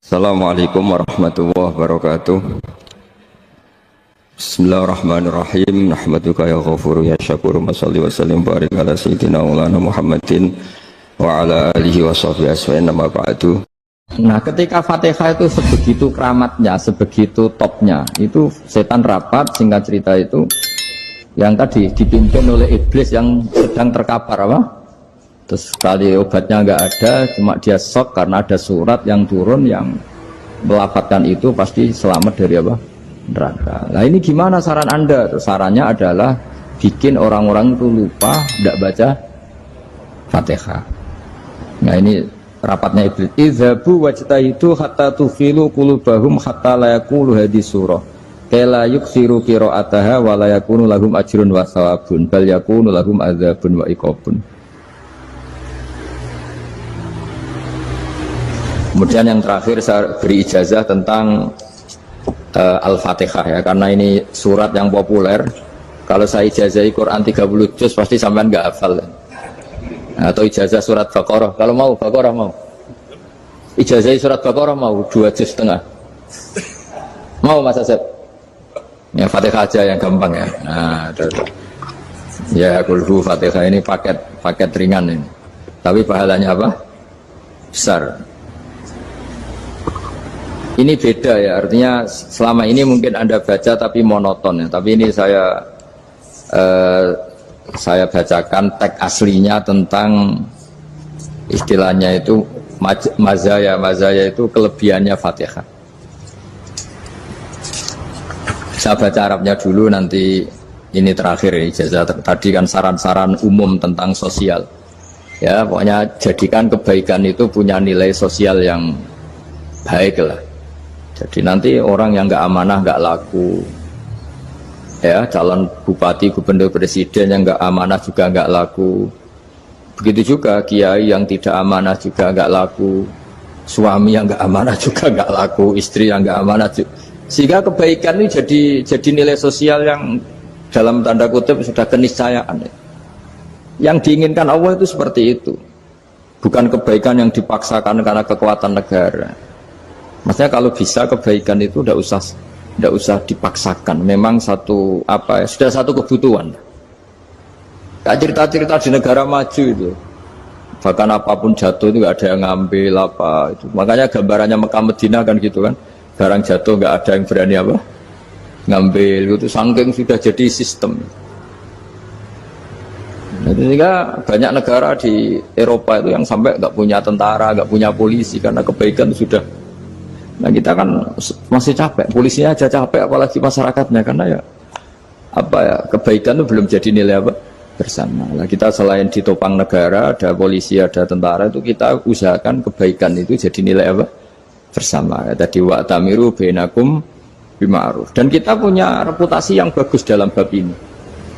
Assalamualaikum warahmatullahi wabarakatuh. Bismillahirrahmanirrahim. Nahmaduka ya ghafuru ya syakuru. Mashalli wa sallim barik ala sayyidina maulana Muhammadin wa ala alihi wa sahbihi aswa'in nama ba'du. Nah, ketika Fatihah itu sebegitu keramatnya, sebegitu topnya, itu setan rapat, singkat cerita itu yang tadi dipimpin oleh iblis yang sedang terkapar apa? Terus sekali obatnya nggak ada, cuma dia shock karena ada surat yang turun yang melafatkan itu pasti selamat dari apa? Neraka. Nah ini gimana saran Anda? Sarannya adalah bikin orang-orang itu lupa, tidak baca Fatihah. Nah ini rapatnya iblis. Idzabu wajtahidu hatta tufilu qulubahum hatta la yaqulu hadhihi surah. Kala yuksiru qira'ataha wa la yakunu lahum ajrun wa thawabun bal yakunu lahum adzabun wa iqabun. Kemudian yang terakhir saya beri ijazah tentang Al-Fatihah ya, karena ini surat yang populer. Kalau saya ijazahi Quran 30 juz pasti sampean nggak hafal. Atau ijazah surat Baqarah, kalau mau Baqarah mau. Ijazahi surat Baqarah mau 2 juz setengah. Mau Mas Asep? Ya Fatihah aja yang gampang ya. Nah, ya kulhu Fatihah ini paket ringan ini. Tapi pahalanya apa? Besar. Ini beda ya, artinya selama ini mungkin Anda baca tapi monoton ya. Tapi ini saya bacakan teks aslinya tentang istilahnya itu mazaya itu kelebihannya Fatihah. Saya baca Arabnya dulu, nanti ini terakhir ya, ijazah tadi kan saran-saran umum tentang sosial. Ya, pokoknya jadikan kebaikan itu punya nilai sosial yang baik lah. Jadi nanti orang yang nggak amanah nggak laku, ya calon bupati, gubernur, presiden yang nggak amanah juga nggak laku. Begitu juga kiai yang tidak amanah juga nggak laku, suami yang nggak amanah juga nggak laku, istri yang nggak amanah juga. Sehingga kebaikan ini jadi nilai sosial yang dalam tanda kutip sudah keniscayaan. Yang diinginkan Allah itu seperti itu, bukan kebaikan yang dipaksakan karena kekuatan negara. Maksudnya kalau bisa kebaikan itu tidak usah dipaksakan. Memang satu apa ya, sudah satu kebutuhan. Kayak cerita-cerita di negara maju itu, bahkan apapun jatuh itu nggak ada yang ngambil apa itu. Makanya gambarannya Mekah Medina kan gitu kan, barang jatuh nggak ada yang berani apa ngambil itu. Saking sudah jadi sistem. Nah, sehingga banyak negara di Eropa itu yang sampai nggak punya tentara, nggak punya polisi karena kebaikan sudah. Nah kita kan masih capek, polisinya aja capek, apalagi masyarakatnya, karena ya apa ya, kebaikan itu belum jadi nilai apa bersama. Nah kita selain ditopang negara, ada polisi, ada tentara, itu kita usahakan kebaikan itu jadi nilai apa bersama. Ya, tadi wa'tamiru bainakum bima'ruf. Dan kita punya reputasi yang bagus dalam bab ini.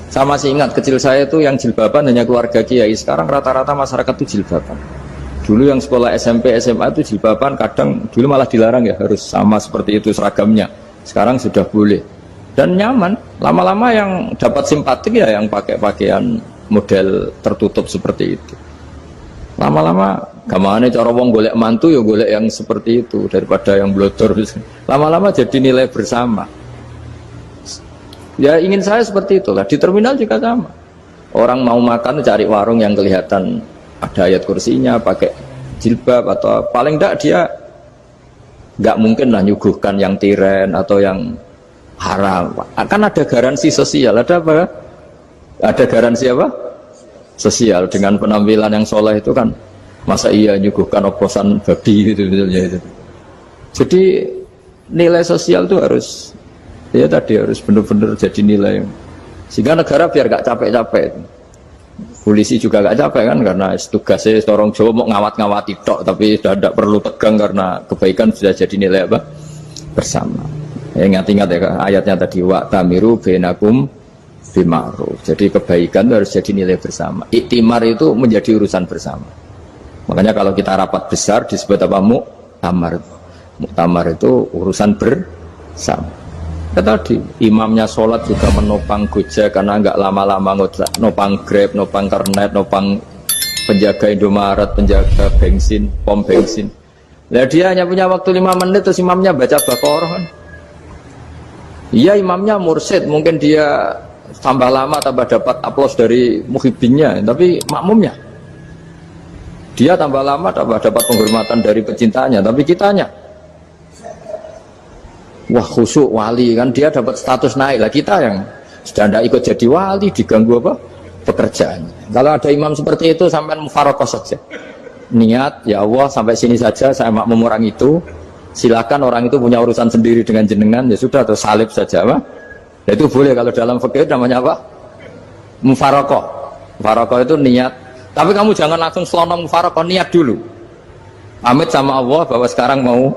Saya masih ingat kecil saya itu yang jilbaban hanya keluarga kiai. Sekarang rata-rata masyarakat itu jilbaban. Dulu yang sekolah SMP, SMA itu jilbaban kadang dulu malah dilarang ya, harus sama seperti itu seragamnya. Sekarang sudah boleh dan nyaman. Lama-lama yang dapat simpatik ya yang pakai pakaian model tertutup seperti itu. Lama-lama gamane cara wong golek mantu ya golek yang seperti itu daripada yang blodor. Lama-lama jadi nilai bersama. Ya ingin saya seperti itulah. Di terminal juga sama. Orang mau makan cari warung yang kelihatan ada ayat kursinya, pakai jilbab, atau paling tidak dia nggak mungkin lah nyuguhkan yang tiren atau yang haram. Akan ada garansi sosial, ada apa? Ada garansi apa? Sosial dengan penampilan yang soleh itu kan, masa iya nyuguhkan oposan babi gitu misalnya itu. Jadi nilai sosial itu harus, ya tadi harus benar-benar jadi nilai. Sehingga negara biar nggak capek-capek. Polisi juga gak capek kan, karena tugasnya orang Jawa mau ngawat-ngawati tok, tapi sudah tidak perlu tegang karena kebaikan sudah jadi nilai apa bersama. Ya, ingat-ingat ya ayatnya tadi, wa'tamiru bainakum bima'ruf. Jadi kebaikan itu harus jadi nilai bersama. Iktimar itu menjadi urusan bersama. Makanya kalau kita rapat besar disebut apa? Muktamar. Muktamar itu urusan bersama. Tadi imamnya sholat juga menopang Gojek karena nggak lama-lama nopang Grab, nopang Kernet, nopang penjaga Indomaret, penjaga bensin, pom bensin. Lah dia hanya punya waktu 5 menit terus imamnya baca Baqarah kan. Iya imamnya mursyid, mungkin dia tambah lama tambah dapat aplaus dari muhibbinnya, tapi makmumnya dia tambah lama tambah dapat penghormatan dari pecintanya, tapi kitanya wah khusyuk wali kan, dia dapat status naik lah, kita yang sudah tidak ikut jadi wali diganggu apa pekerjaannya. Kalau ada imam seperti itu sampai mufaroqah saja, niat ya Allah sampai sini saja saya makmum orang itu, silakan orang itu punya urusan sendiri dengan jenengan, ya sudah atau salib saja apa. Ya, itu boleh kalau dalam fikih namanya apa? Mufaroqah. Mufaroqah itu niat. Tapi kamu jangan langsung selonong mufaroqah, niat dulu. Pamit sama Allah bahwa sekarang mau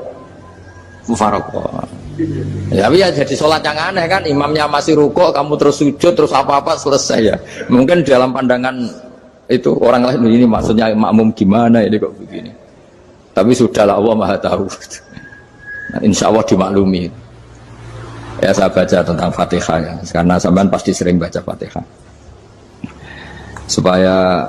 mufaroqah. Ya, tapi ya jadi sholat yang aneh kan, imamnya masih rukuk, kamu terus sujud, terus apa-apa selesai ya. Mungkin dalam pandangan itu orang lain ini maksudnya makmum gimana ini kok begini. Tapi sudahlah Allah Maha tahu. Nah, insya Allah dimaklumi. Ya saya baca tentang Fatihah ya, karena sampean pasti sering baca Fatihah. Supaya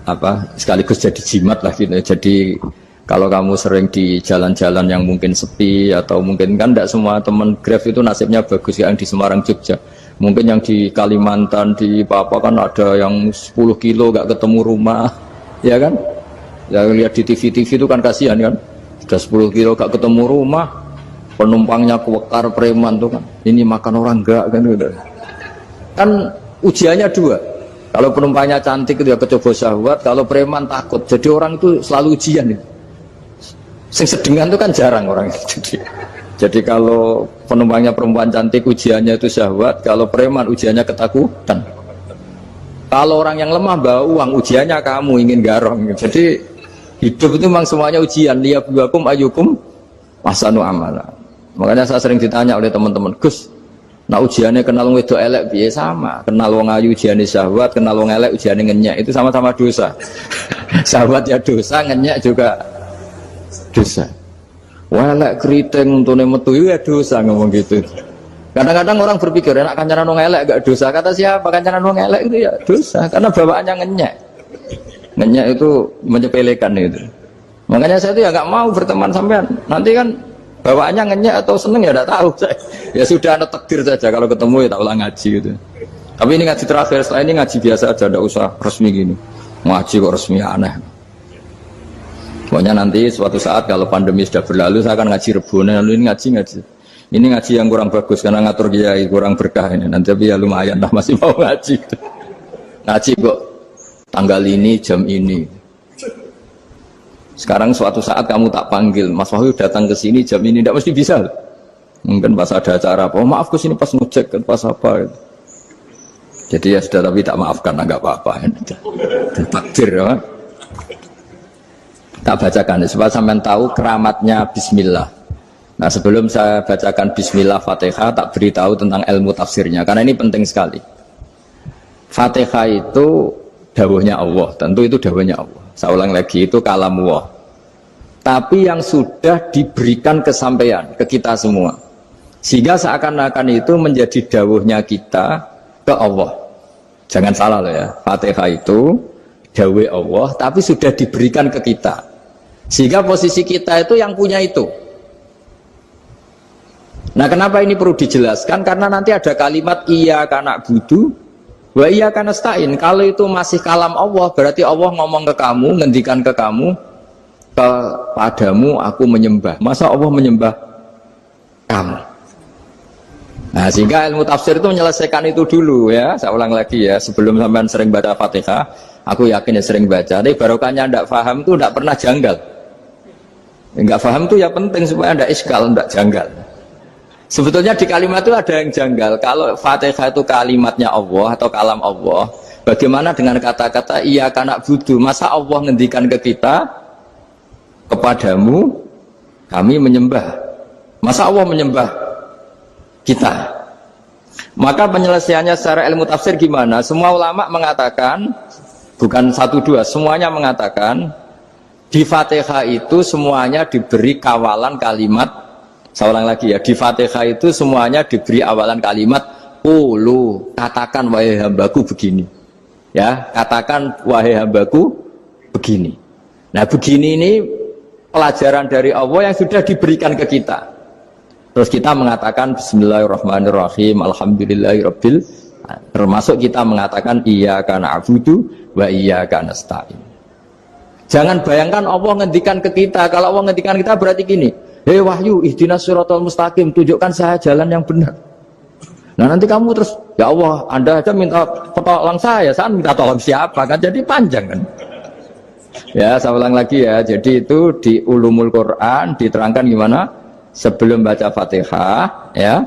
apa sekaligus jadi jimat lah gitu. Jadi kalau kamu sering di jalan-jalan yang mungkin sepi atau mungkin kan tidak semua teman Grab itu nasibnya bagus yang di Semarang Jogja. Mungkin yang di Kalimantan di Papua kan ada yang 10 kilo gak ketemu rumah, ya kan? Ya lihat di TV-TV itu kan kasihan kan. Sudah 10 kilo gak ketemu rumah. Penumpangnya kuwekar preman tuh kan, ini makan orang enggak kan gitu. Kan ujiannya dua, kalau penumpangnya cantik itu ya kecoba syahwat, kalau preman takut, jadi orang itu selalu ujian itu. Sing sedengan itu kan jarang orang itu. Jadi kalau penumpangnya perempuan cantik ujiannya itu syahwat, kalau preman ujiannya ketakutan. Kalau orang yang lemah bawa uang ujiannya kamu ingin garong. Jadi hidup itu memang semuanya ujian. Liyabluwakum ayyukum ahsanu amala. Makanya saya sering ditanya oleh teman-teman, Gus, nah ujiannya kenal wong wedok elek piye sama, kenal wong ayu ujiannya syahwat, kenal wong elek ujiannya ngenyek, itu sama-sama dosa. Syahwat ya dosa, ngenyek juga dosa. Wah elek keriting untune metu ya dosa ngomong gitu. Kadang-kadang orang berpikir enak kancanan wong elek gak dosa, kata siapa kancanan wong elek itu ya dosa, karena bawaannya ngenyek. Ngenyek itu menyepelekan itu. Makanya saya itu ya gak mau berteman sampean. Nanti kan bawaannya ngenyek atau seneng ya tidak tahu. Ya sudah ada takdir saja, kalau ketemu ya tak ulang ngaji gitu. Tapi ini ngaji terakhir, setelah ini ngaji biasa aja, tidak usah resmi gini. Ngaji kok resmi aneh. Pokoknya nanti suatu saat kalau pandemi sudah berlalu saya akan ngaji Rebone, lalu ini ngaji. Ini ngaji yang kurang bagus karena ngatur kiai kurang berkah ini. Nanti tapi ya lumayan lah masih mau ngaji. Ngaji kok tanggal ini jam ini. Sekarang suatu saat kamu tak panggil, Mas Wahyu datang ke sini jam ini, tidak mesti bisa. Mungkin pas ada acara apa, oh, maaf ke sini pas ngecek, pas apa. Gitu. Jadi ya sudah, tapi tak maafkan, enggak apa-apa. Takdir ya. Tak bacakan, supaya sampean tahu keramatnya Bismillah. Nah sebelum saya bacakan Bismillah Fatihah, tak beritahu tentang ilmu tafsirnya, karena ini penting sekali. Fatihah itu dawuhnya Allah, tentu itu dawuhnya Allah. Saya ulang lagi, itu kalam Allah. Tapi yang sudah diberikan kesampaian ke kita semua. Sehingga seakan-akan itu menjadi dawuhnya kita ke Allah. Jangan salah loh ya, Fatihah itu dawuh Allah, tapi sudah diberikan ke kita. Sehingga posisi kita itu yang punya itu. Nah kenapa ini perlu dijelaskan? Karena nanti ada kalimat iyyaka na'budu wa iyyaka nasta'in. Kalau itu masih kalam Allah, berarti Allah ngomong ke kamu, ngendikan ke kamu, kepadamu aku menyembah. Masa Allah menyembah kamu? Nah sehingga ilmu tafsir itu menyelesaikan itu dulu ya. Saya ulang lagi ya, sebelum sampean sering baca Fatihah, aku yakin ya sering baca. Tapi barokahnya tidak paham itu tidak pernah janggal. Enggak paham itu ya penting supaya tidak iskal, tidak janggal. Sebetulnya di kalimat itu ada yang janggal. Kalau Fatihah itu kalimatnya Allah atau kalam Allah, bagaimana dengan kata-kata iyyaka na'budu? Masa Allah ngendikan ke kita, kepadamu kami menyembah. Masa Allah menyembah kita? Maka penyelesaiannya secara ilmu tafsir gimana? Semua ulama mengatakan, bukan satu dua, semuanya mengatakan di Fatihah itu semuanya diberi kawalan kalimat. Saya ulang lagi ya, di Fatihah itu semuanya diberi awalan kalimat qulu, katakan wahai hambaku begini. Ya, katakan wahai hambaku begini. Nah, begini ini pelajaran dari Allah yang sudah diberikan ke kita. Terus kita mengatakan Bismillahirrahmanirrahim, Alhamdulillahirabbil, termasuk kita mengatakan iyyaka na'budu wa iyyaka nasta'in. Jangan bayangkan Allah ngendikan ke kita. Kalau Allah ngendikan kita berarti gini, hei wahyu ihdinas siratal mustaqim, tunjukkan saya jalan yang benar. Nah nanti kamu terus, ya Allah, Anda aja minta tolong saya minta tolong siapa kan, jadi panjang kan. Ya, saya ulang lagi ya. Jadi itu di Ulumul Quran diterangkan gimana? Sebelum baca Fatihah, ya.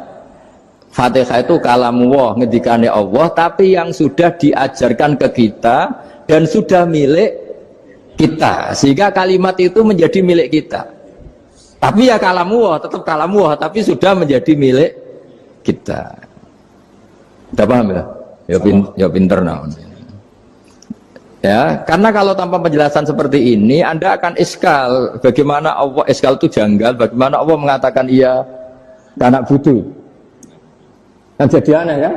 Fatihah itu kalamullah, ngedikane Allah, tapi yang sudah diajarkan ke kita dan sudah milik kita. Sehingga kalimat itu menjadi milik kita. Tapi ya kalamullah, tetap kalamullah, tapi sudah menjadi milik kita. Udah paham ya? Ya pinter nah. Ya, karena kalau tanpa penjelasan seperti ini, Anda akan iskal. Bagaimana Allah, iskal itu janggal, bagaimana Allah mengatakan iya anak butuh. Kan jadi aneh ya?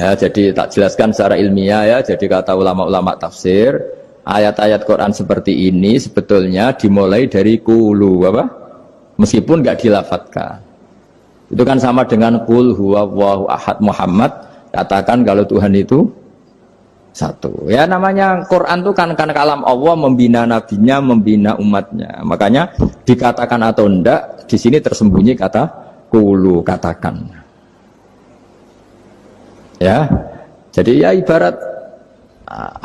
Ya, jadi tak jelaskan secara ilmiah ya. Jadi kata ulama-ulama tafsir, ayat-ayat Quran seperti ini sebetulnya dimulai dari kulu, apa? Meskipun nggak dilafatkan. Itu kan sama dengan qul huwallahu ahad Muhammad. Katakan kalau Tuhan itu satu. Ya namanya Quran itu kan kalam Allah, membina nabinya, membina umatnya. Makanya dikatakan atau enggak, di sini tersembunyi kata qulu, katakan. Ya. Jadi ya ibarat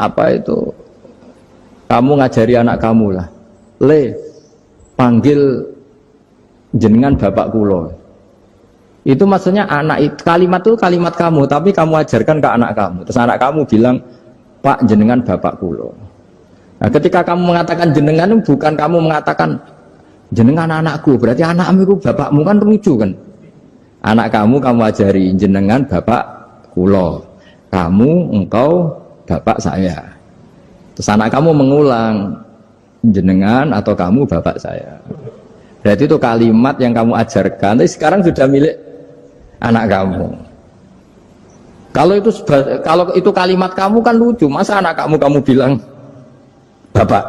apa itu? Kamu ngajari anak kamu lah. Panggil jenengan bapak kula. Itu maksudnya kalimat itu kalimat kamu, tapi kamu ajarkan ke anak kamu. Terus anak kamu bilang, Pak jenengan bapak kulo. Nah, ketika kamu mengatakan jenengan, bukan kamu mengatakan jenengan anakku, berarti anakmu itu bapakmu, kan lucu kan? Anak kamu ajari jenengan bapak kulo, engkau bapak saya. Terus anak kamu mengulang jenengan atau kamu bapak saya. Berarti itu kalimat yang kamu ajarkan, tapi sekarang sudah milik anak kamu. Kalau itu kalimat kamu kan lucu, masa anak kamu bilang bapak.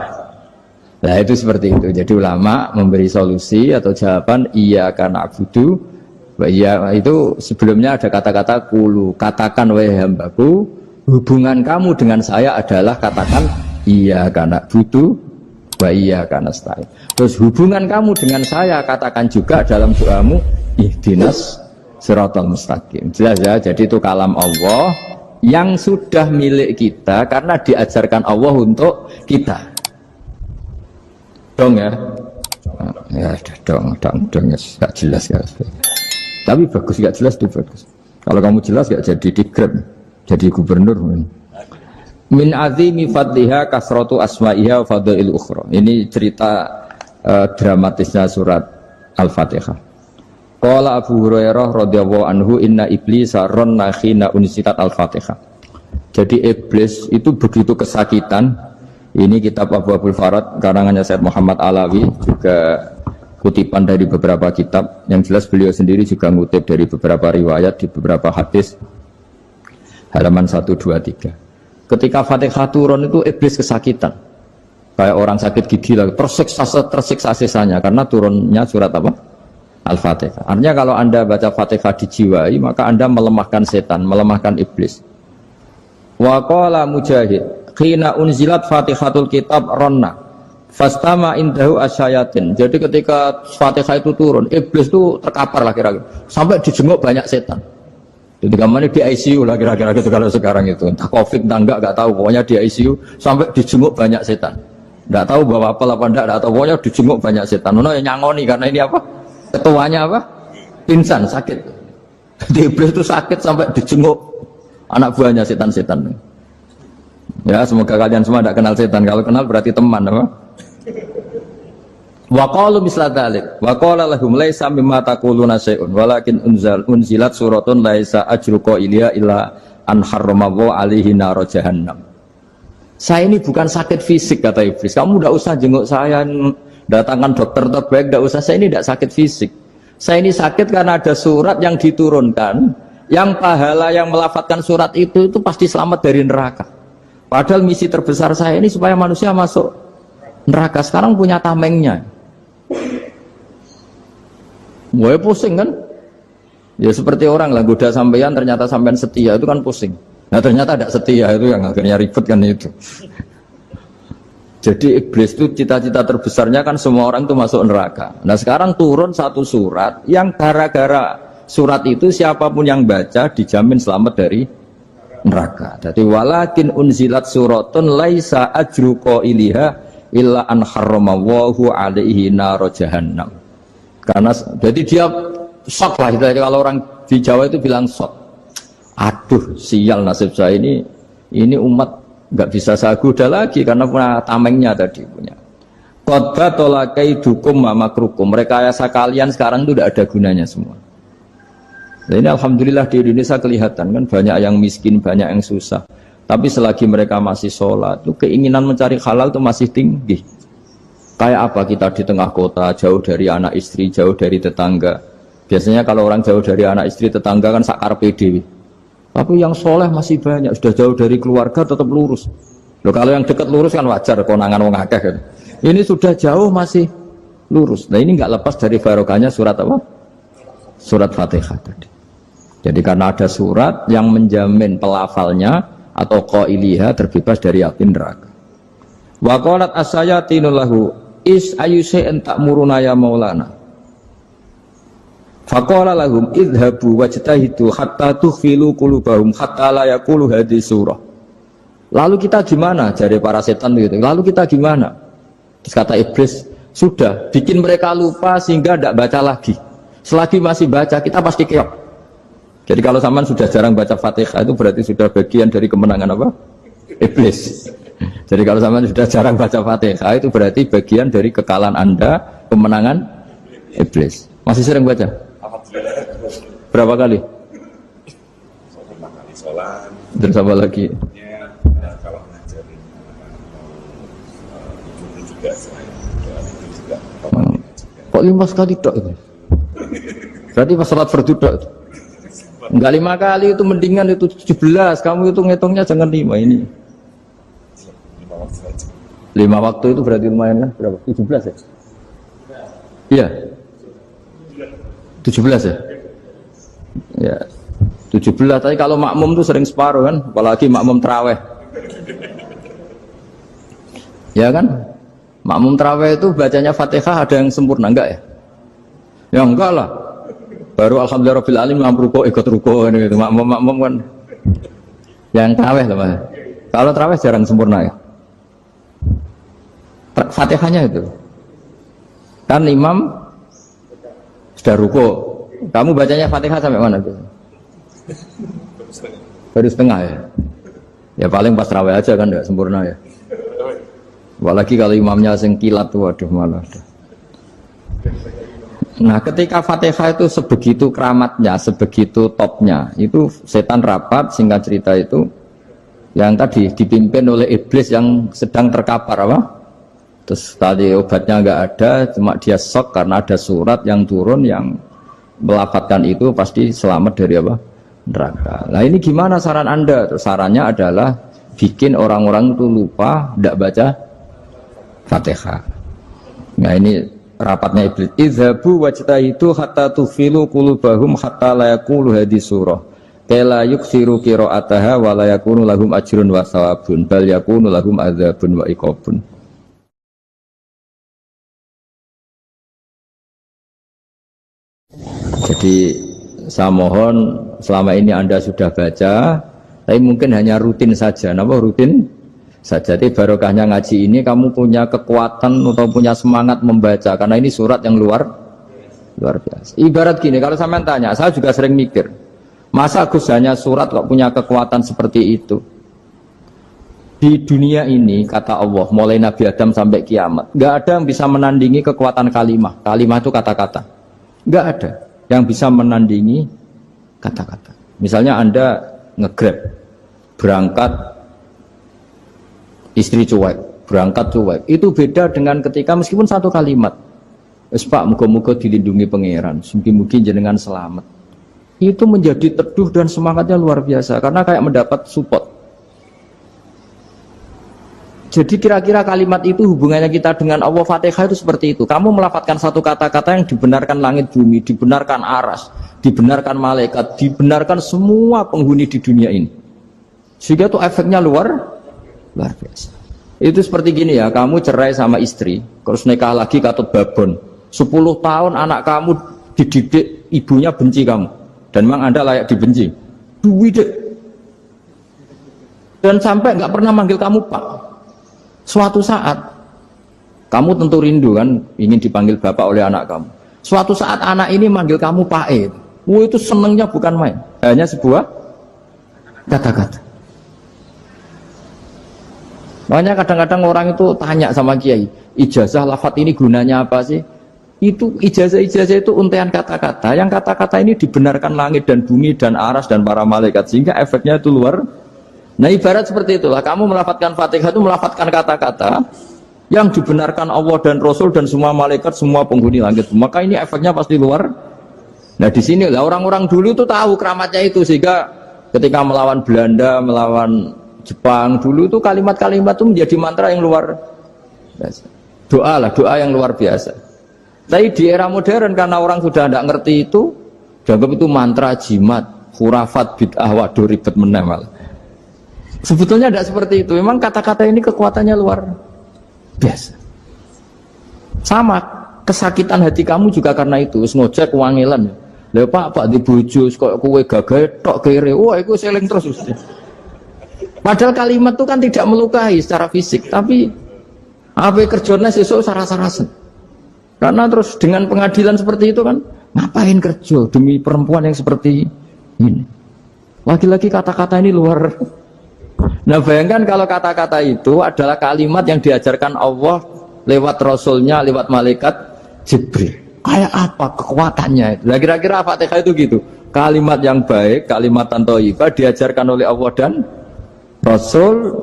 Nah itu seperti itu. Jadi ulama memberi solusi atau jawaban iyyaka na'budu wa iya, itu sebelumnya ada kata-kata qulu, katakan wahai hambaku, hubungan kamu dengan saya adalah katakan iyyaka na'budu wa iyyaka nasta'in. Terus hubungan kamu dengan saya katakan juga dalam doamu ihdinas siratal mustaqim. Jelas ya, jadi itu kalam Allah yang sudah milik kita karena diajarkan Allah untuk kita. Dong ya? Ya dong, gak jelas ya. Tapi bagus, gak jelas itu bagus. Kalau kamu jelas gak jadi digrab, jadi gubernur. Min azimi fadliha kasratu asma'iha wa fadail ukhra. Ini cerita dramatisnya surat Al-Fatihah. Qala Abu Hurairah radhiyallahu anhu inna iblisa ranna khina unsitat Al-Fatihah. Jadi iblis itu begitu kesakitan. Ini kitab Abu Abul Farad karangannya Syed Muhammad Alawi, juga kutipan dari beberapa kitab. Yang jelas beliau sendiri juga ngutip dari beberapa riwayat di beberapa hadis. Halaman 123. Ketika Fatihah turun itu iblis kesakitan. Kayak orang sakit gigi lah, tersiksa sisanya karena turunnya surat apa? Al-Fatihah. Artinya kalau Anda baca Fatihah dijiwai, maka Anda melemahkan setan, melemahkan iblis. Wa qala Mujahid, khina unzilat Fatihatul kitab ronna fastama indahu asyayatin. Jadi ketika Fatihah itu turun, iblis itu terkapar lah kira-kira. Sampai dijenguk banyak setan. Jadi kemana di ICU lah kira-kira gitu kalau sekarang itu. Entah Covid entah enggak tahu, pokoknya di ICU sampai dijenguk banyak setan. Enggak tahu bawa apa enggak tahu, pokoknya dijenguk banyak setan. Ono yang nyangoni karena ini apa? Ketuanya apa? Pingsan, sakit. Di iblis itu sakit sampai dijenguk anak buahnya setan-setan. Ya, semoga kalian semua tidak kenal setan. Kalau kenal berarti teman, apa? Wa qalu misla dzalik. Wa qala lahum laisa mimma taquluna syai'un walakin unzilat suratun laisa ajru qailiha illa an harramallahu alaihi nar jahannam. Saya ini bukan sakit fisik kata iblis. Kamu tidak usah jenguk saya, datangkan dokter terbaik, tidak usah. Saya ini tidak sakit fisik. Saya ini sakit karena ada surat yang diturunkan, yang pahala yang melafatkan surat itu pasti selamat dari neraka. Padahal misi terbesar saya ini supaya manusia masuk neraka, sekarang punya tamengnya. Gue pusing kan? Ya seperti orang lah goda sampean, ternyata sampean setia, itu kan pusing. Nah ternyata tidak setia, itu yang akhirnya ribet kan itu. Jadi iblis itu cita-cita terbesarnya kan semua orang itu masuk neraka. Nah sekarang turun satu surat yang gara-gara surat itu siapapun yang baca dijamin selamat dari neraka. Jadi walakin unzilat suratun laisa ajru qailiha illa an harramallahu alaihi nar jahannam. Karena jadi dia shock lah, kalau orang di Jawa itu bilang shock. Aduh sial nasib saya ini umat nggak bisa saya goda lagi karena punya tamengnya tadi punya. Qad tolakai dukum makrukum. Rekayasa kalian sekarang itu tidak ada gunanya semua. Nah, ini alhamdulillah di Indonesia kelihatan kan banyak yang miskin, banyak yang susah. Tapi selagi mereka masih sholat, itu keinginan mencari halal itu masih tinggi. Kayak apa kita di tengah kota, jauh dari anak istri, jauh dari tetangga. Biasanya kalau orang jauh dari anak istri, tetangga kan sakar PD. Tapi yang soleh masih banyak, sudah jauh dari keluarga tetap lurus. Loh, kalau yang dekat lurus kan wajar, konangan wong akeh kan. Ini sudah jauh masih lurus. Nah ini nggak lepas dari barokahnya surat apa? Surat Fatihah tadi. Jadi karena ada surat yang menjamin pelafalnya atau qailiha terbebas dari api neraka. Wa qalat as-sayatinu lahu is ayusai'an ta'muruna ya maulana. Faqala lahum idhabu wajtahidu hatta tukhfilu qulubahum hatta la yaqulu hadhihi surah. Lalu kita gimana? Jari para setan gitu. Lalu kita gimana? Terus kata iblis, sudah bikin mereka lupa sehingga tidak baca lagi. Selagi masih baca kita pasti keok. Jadi kalau sampean sudah jarang baca Fatihah itu berarti sudah bagian dari kemenangan apa? Iblis. Jadi kalau sampean sudah jarang baca Fatihah itu berarti bagian dari kekalahan Anda, kemenangan iblis. Masih sering baca? Berapa kali? Sholat. Terus apa lagi? Kalau ngajarin itu juga saya juga. Kok 5 kali tok itu? Berarti pas sholat fardu tok itu? Enggak 5 kali itu mendingan itu 17. Kamu itu ngitungnya jangan 5 ini. 5 waktu saja. 5 waktu itu berarti lumayan kan? Berapa? 17 ya? Iya. 17 ya? Ya. 17, tapi kalau makmum tuh sering separuh kan, apalagi makmum terawih. Ya kan? Makmum terawih itu bacanya Fatihah ada yang sempurna enggak ya? Ya enggak lah. Baru alhamdulillah rabbil alamin ruko ikut ruko gitu. Makmum kan yang terawih lah Mas. Kalau terawih jarang sempurna ya. Fatihahnya itu. Kan imam sudah ruko. Kamu bacanya Fatihah sampai mana tuh? Baru setengah ya. Ya paling pas terawih aja kan enggak sempurna ya. Apalagi kalau imamnya sing kilat tuh waduh malah. Nah ketika Fatihah itu sebegitu keramatnya, sebegitu topnya, itu setan rapat, singkat cerita itu yang tadi dipimpin oleh iblis yang sedang terkapar apa? Terus tadi obatnya nggak ada, cuma dia shock karena ada surat yang turun yang melafatkan itu pasti selamat dari apa? Neraka. Nah ini gimana saran Anda? Sarannya adalah bikin orang-orang itu lupa, tidak baca Fatihah. Nah ini rapatnya iblis. Idhabu wajtahidu hatta tufilu qulubahum hatta la yaqulu hadhihi surah. Kala yuksiru qira'ataha wa la yakunu lahum ajrun wa thawabun bal yakunu lahum adzabun wa iqabun. Jadi saya mohon selama ini Anda sudah baca, tapi mungkin hanya rutin saja. Napa rutin saja? Jadi barokahnya ngaji ini kamu punya kekuatan atau punya semangat membaca karena ini surat yang luar biasa. Ibarat gini, kalau sampean tanya, saya juga sering mikir, masa Gus hanya surat kok punya kekuatan seperti itu? Di dunia ini kata Allah, mulai Nabi Adam sampai kiamat, nggak ada yang bisa menandingi kekuatan kalimah. Kalimah itu kata-kata, nggak ada yang bisa menandingi kata-kata. Misalnya Anda nge-grab, berangkat istri cuek, berangkat cuek, itu beda dengan ketika meskipun satu kalimat, Pak, muga-muga dilindungi pangeran, mungkin jenengan selamat. Itu menjadi teduh dan semangatnya luar biasa karena kayak mendapat support. Jadi kira-kira kalimat itu hubungannya kita dengan Allah, Fatihah itu seperti itu. Kamu melafadzkan satu kata-kata yang dibenarkan langit bumi, dibenarkan aras, dibenarkan malaikat, dibenarkan semua penghuni di dunia ini. Sehingga itu efeknya luar biasa. Itu seperti gini ya, kamu cerai sama istri, terus nikah lagi katut babon. 10 tahun anak kamu dididik, ibunya benci kamu. Dan memang Anda layak dibenci. Duit. Dan sampai nggak pernah manggil kamu Pak. Suatu saat kamu tentu rindu kan ingin dipanggil bapak oleh anak kamu. Suatu saat anak ini manggil kamu Pak E. Itu senengnya bukan main. Hanya sebuah kata-kata. Makanya kadang-kadang orang itu tanya sama kiai, ijazah lafadz ini gunanya apa sih? Itu ijazah-ijazah itu untaian kata-kata. Yang kata-kata ini dibenarkan langit dan bumi dan aras dan para malaikat, sehingga efeknya itu luar. Nah ibarat seperti itulah, kamu melafadzkan Fatihah itu melafadzkan kata-kata yang dibenarkan Allah dan Rasul dan semua malaikat, semua penghuni langit. Maka ini efeknya pasti luar. Nah di sini lah orang-orang dulu itu tahu keramatnya itu, sehingga ketika melawan Belanda, melawan Jepang dulu itu kalimat-kalimat itu menjadi mantra yang luar biasa. Doa yang luar biasa. Tapi di era modern karena orang sudah tidak ngerti itu, dianggap itu mantra, jimat, khurafat, bid'ah, waduh ribet menemal. Sebetulnya tidak seperti itu. Memang kata-kata ini kekuatannya luar biasa. Sama kesakitan hati kamu juga karena itu. Ngojek wangilan. Lha Pak di bojo kok kowe gagahe tok kere. Wah, iku seling terus. Padahal kalimat itu kan tidak melukai secara fisik, tapi apa kerjanya sesuk saras-sarasen. Karena terus dengan pengadilan seperti itu kan, ngapain kerja demi perempuan yang seperti ini? Lagi-lagi kata-kata ini luar. Nah bayangkan kalau kata-kata itu adalah kalimat yang diajarkan Allah lewat Rasulnya, lewat malaikat Jibril. Kayak apa kekuatannya itu? Nah kira-kira Fatihah itu gitu. Kalimat yang baik, kalimat thayyibah diajarkan oleh Allah dan Rasul.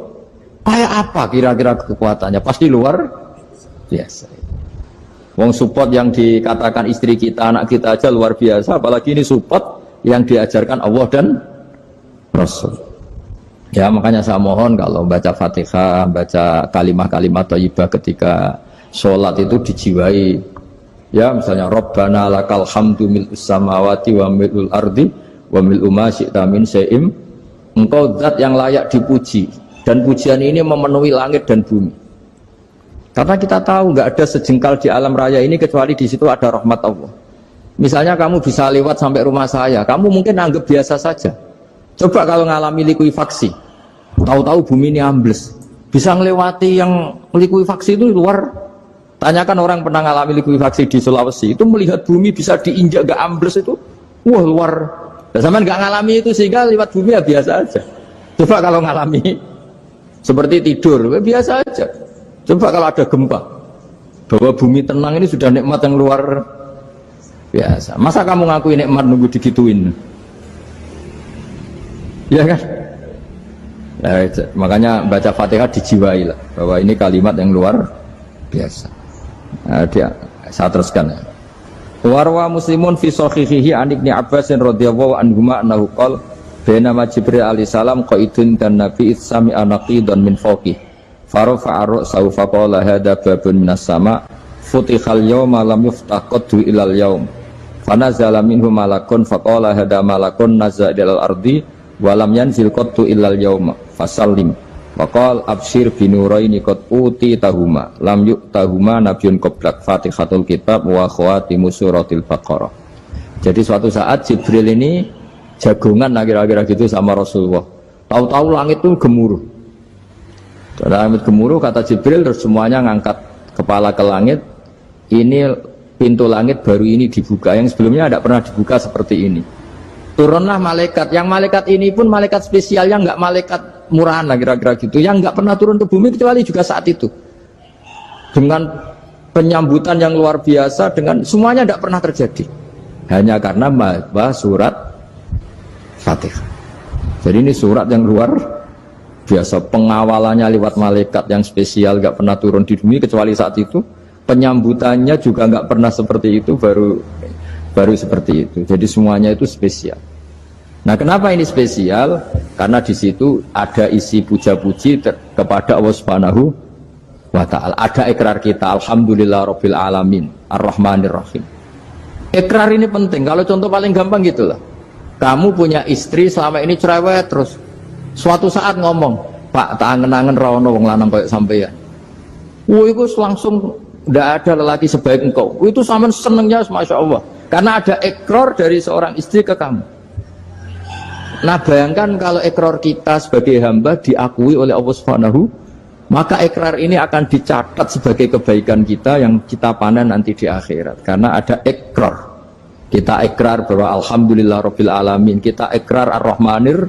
Kayak apa kira-kira kekuatannya? Pasti luar biasa. Wong support yang dikatakan istri kita, anak kita aja luar biasa. Apalagi ini support yang diajarkan Allah dan Rasul. Ya makanya saya mohon kalau baca Fatihah, baca kalimat-kalimat thayyibah ketika sholat itu dijiwai. Ya misalnya Rabbana lakal hamdu mil'us samawati wa mil'ul ardi wa mil'u ma syi'ta min syai'im. Engkau zat yang layak dipuji, dan pujian ini memenuhi langit dan bumi. Karena kita tahu nggak ada sejengkal di alam raya ini kecuali di situ ada rahmat Allah. Misalnya kamu bisa lewat sampai rumah saya, kamu mungkin anggap biasa saja. Coba kalau ngalami likuifaksi, tahu-tahu bumi ini ambles, bisa ngelewati yang likuifaksi itu luar. Tanyakan orang pernah ngalami likuifaksi di Sulawesi, itu melihat bumi bisa diinjak gak ambles itu, wah luar. Nah, sampean gak ngalami itu sehingga lewat bumi ya biasa aja. Coba kalau ngalami seperti tidur, ya biasa aja. Coba kalau ada gempa, bahwa bumi tenang ini sudah nikmat yang luar biasa. Masa kamu ngakui nikmat nunggu digituin? Ya kan? Nah, makanya baca Fatihah dijiwai lah, bahwa ini kalimat yang luar biasa. Nah, saya teruskan ya. Warwa Muslimun fi sahihihi an Ibnu Abbas radhiyallahu anhuma annahu qala bainama Jibril alaihi salam qaidun dan Nabi sami'a naqidan min fawqih farafa'a ra'sahu faqala hadza babun minas sama' futihal yawma lam yuftah qaddu ilal yawm fanazala minhu malakun faqala hadza malakun nazala ilal ardi walam yanzil qattu illal yauma fasallim waqal absyir binuraini qad uti tahuma lam yu'tahuma nabiyyun qablak Fatihatul kitab wa khawatimu suratil baqarah. Jadi suatu saat Jibril ini jagongan kira-kira gitu sama Rasulullah. Tahu-tahu langit itu gemuruh. Karena langit gemuruh kata Jibril terus semuanya ngangkat kepala ke langit. Ini pintu langit baru ini dibuka, yang sebelumnya tidak pernah dibuka seperti ini. Turunlah malaikat, yang malaikat ini pun malaikat spesial, yang nggak malaikat murahan lah kira-kira gitu, yang nggak pernah turun ke bumi kecuali juga saat itu, dengan penyambutan yang luar biasa, dengan semuanya tidak pernah terjadi, hanya karena bahwa surat Fatihah. Jadi ini surat yang luar biasa, pengawalannya lewat malaikat yang spesial, nggak pernah turun di bumi kecuali saat itu, penyambutannya juga nggak pernah seperti itu, baru seperti itu. Jadi semuanya itu spesial. Nah, kenapa ini spesial? Karena di situ ada isi puja-puji kepada Allah Subhanahu wa ta'ala. Ada ikrar kita, alhamdulillah rabbil alamin, ar-rahmanir rahim. Ikrar ini penting. Kalau contoh paling gampang gitulah. Kamu punya istri selama ini cerewet terus. Suatu saat ngomong, "Pak, tak angen-angen ra ono wong lanang koyo sampeyan." Itu langsung tidak ada lelaki sebaik engkau. Itu sama senengnya, masya Allah. Karena ada ikrar dari seorang istri ke kamu. Nah, bayangkan kalau ikrar kita sebagai hamba diakui oleh Allah Subhanahu, maka ikrar ini akan dicatat sebagai kebaikan kita yang kita panen nanti di akhirat. Karena ada ikrar. Kita ikrar bahwa alhamdulillah rabbil alamin, kita ikrar ar-rahmanir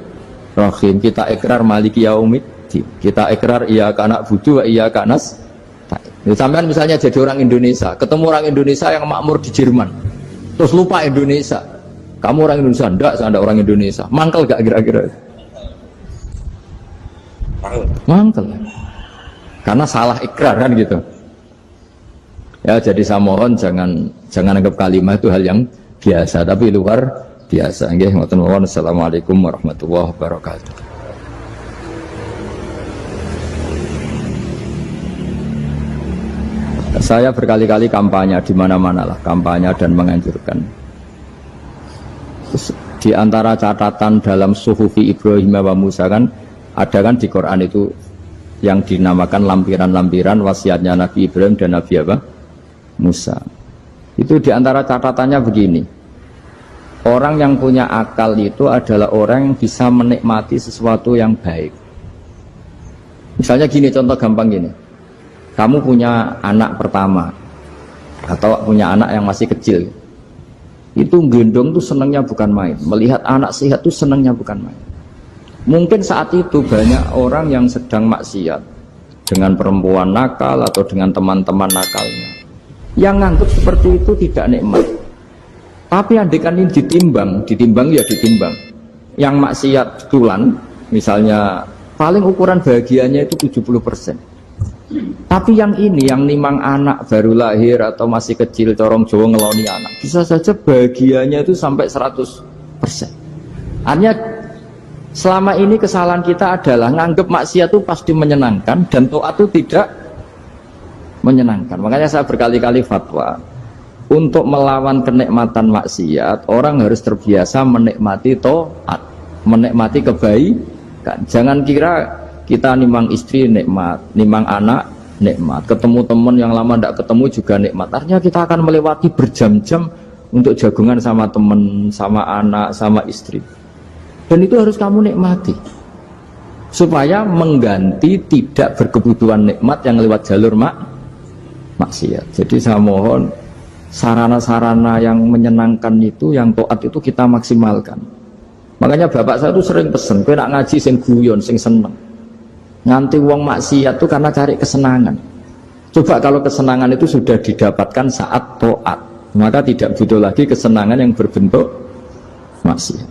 rahim, kita ikrar maliki yaumiddin, kita ikrar iyyaka na'budu wa iyyaka nasta'in. Sampean misalnya jadi orang Indonesia, ketemu orang Indonesia yang makmur di Jerman, terus lupa Indonesia. Kamu orang Indonesia? Enggak, saya enggak orang Indonesia. Mangkel gak kira-kira? Mangkel. Karena salah ikrar kan gitu. Ya, jadi saya mohon jangan anggap kalimat itu hal yang biasa, tapi luar biasa. Nggih, ngoten mawon. Assalamualaikum warahmatullahi wabarakatuh. Saya berkali-kali kampanye di mana-mana lah, kampanye dan menganjurkan. Di antara catatan dalam Suhufi Ibrahim wa Musa kan ada kan di Quran itu yang dinamakan lampiran-lampiran wasiatnya Nabi Ibrahim dan Nabi apa? Musa. Itu di antara catatannya begini. Orang yang punya akal itu adalah orang yang bisa menikmati sesuatu yang baik. Misalnya gini, contoh gampang gini. Kamu punya anak pertama atau punya anak yang masih kecil. Itu gendong tuh senangnya bukan main, melihat anak sehat tuh senangnya bukan main. Mungkin saat itu banyak orang yang sedang maksiat dengan perempuan nakal atau dengan teman-teman nakalnya, yang nganggap seperti itu tidak nikmat. Tapi andaikan ini ditimbang ya ditimbang. Yang maksiat tulan, misalnya paling ukuran bahagianya itu 70%. Tapi yang ini, yang nimang anak baru lahir atau masih kecil, corong Jawa ngeloni anak, bisa saja bahagianya itu sampai 100%. Artinya selama ini kesalahan kita adalah nganggep maksiat itu pasti menyenangkan dan taat itu tidak menyenangkan. Makanya saya berkali-kali fatwa, untuk melawan kenikmatan maksiat, orang harus terbiasa menikmati taat, menikmati kebaikan. Jangan kira kita nimang istri nikmat, nimang anak nikmat, ketemu teman yang lama tidak ketemu juga nikmat. Artinya kita akan melewati berjam-jam untuk jagungan sama teman, sama anak, sama istri. Dan itu harus kamu nikmati supaya mengganti tidak berkebutuhan nikmat yang lewat jalur maksiat. Jadi saya mohon sarana-sarana yang menyenangkan itu, yang taat itu kita maksimalkan. Makanya bapak saya itu sering pesen, kowe nak ngaji sing guyon, sing seneng. Nganti wong maksiat itu karena cari kesenangan. Coba kalau kesenangan itu sudah didapatkan saat taat, maka tidak butuh lagi kesenangan yang berbentuk maksiat.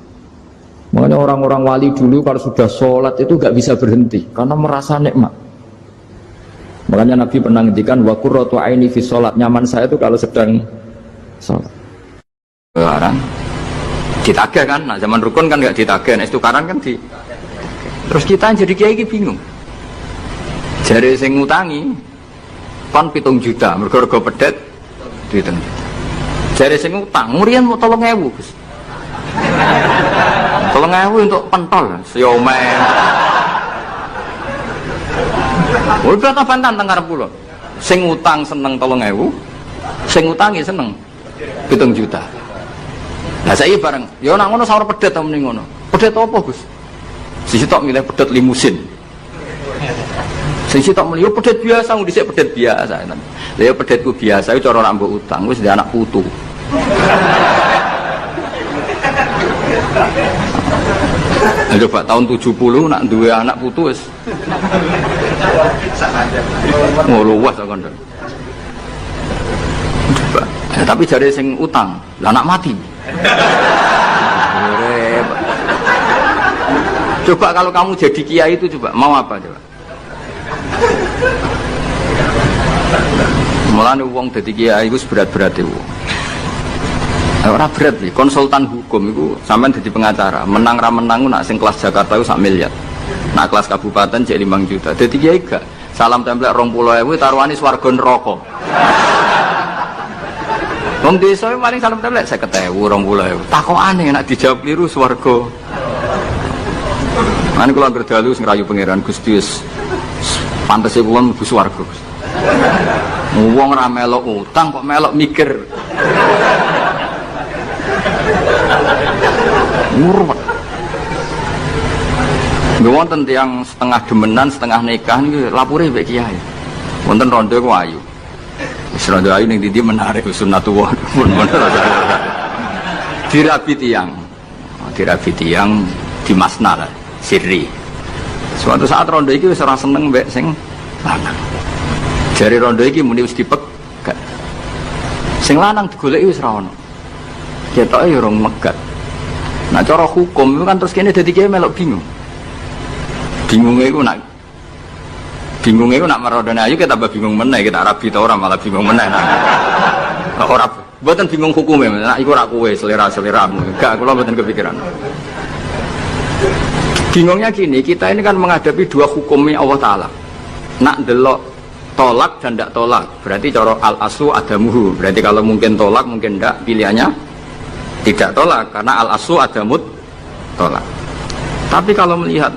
Makanya orang-orang wali dulu kalau sudah sholat itu gak bisa berhenti karena merasa nikmat. Makanya Nabi pernah ngendikan wa qurratu aini fi sholat, nyaman saya itu kalau sedang sholat. Sekarang ditagih kan, nah zaman rukun kan gak ditagih, nah istukaran kan di. Terus kita jadi kiai bingung. Jare sing ngutangi kon 7 juta, mergo pedet dihitung. Jare sing utang, murian mau 3.000, Gus. 3.000 untuk pentol, siomen. Udah tak pantan teng karep kula. Sing utang seneng 3.000, sing utangi seneng 7 juta. Lah saiki bareng, ya nek ngono sawur pedet ta mending ngono. Pedet apa, Gus? Sisi tok milih pedet limusin. Sisi tok milih pedet biasa, dhisik pedet biasa. Lah ya pedetku biasa iku cara nak mbok utang wis anak putu. Coba tahun 70 nak duwe anak putu wis. Oh luas kok kondo. Coba. Tapi jare sing utang, lah anak mati. Coba kalau kamu jadi kiai itu coba mau apa coba? Mulane wong dadi kiai iku berat-berat wong. Ora berat nih, konsultan hukum itu sampean jadi pengacara, menang ra menang nak sing kelas Jakarta itu 1 miliar. Nak kelas kabupaten jadi 5 juta. Dadi kiai gak salam template 20.000 taruhane swarga neraka. Wong desa paling salam template 50.000 20.000. Takokane nek dijawab kliru swarga. Mane kula anggere dalu sing rayu pangeran Gusti wis pantese kula mlebu swarga. Wong ora melok utang kok melok mikir. Murwat. Wonten tiyang setengah demenan, setengah nikah niki lapure mbek kiai. Wonten rondo ku ayu. Wis rondo ayu ning ndi menarik sunatullah. Dirabi tiyang di masnar sirri. Suatu saat rondo iki wis ora seneng mbek sing lanang. Jare rondo iki muni wis dipegat. Sing lanang digoleki wis ora ono. Ketoke ya rong megat. Nah cara hukum itu kan terus kene dadi kiai melok bingung. Bingungnya itu nak merodone ayu kita tambah bingung meneh, kita rabi ta ora malah bingung meneh. Nah, ora mboten bingung hukume, nak iku ora kowe selera-seleramu. Enggak, kula mboten kepikiran. Bingungnya gini, kita ini kan menghadapi dua hukumnya Allah Ta'ala. Nak delok tolak dan tidak tolak, berarti cara al-aslu adamuhu. Berarti kalau mungkin tolak, mungkin tidak, pilihannya tidak tolak, karena al-aslu adamut tolak. Tapi kalau melihat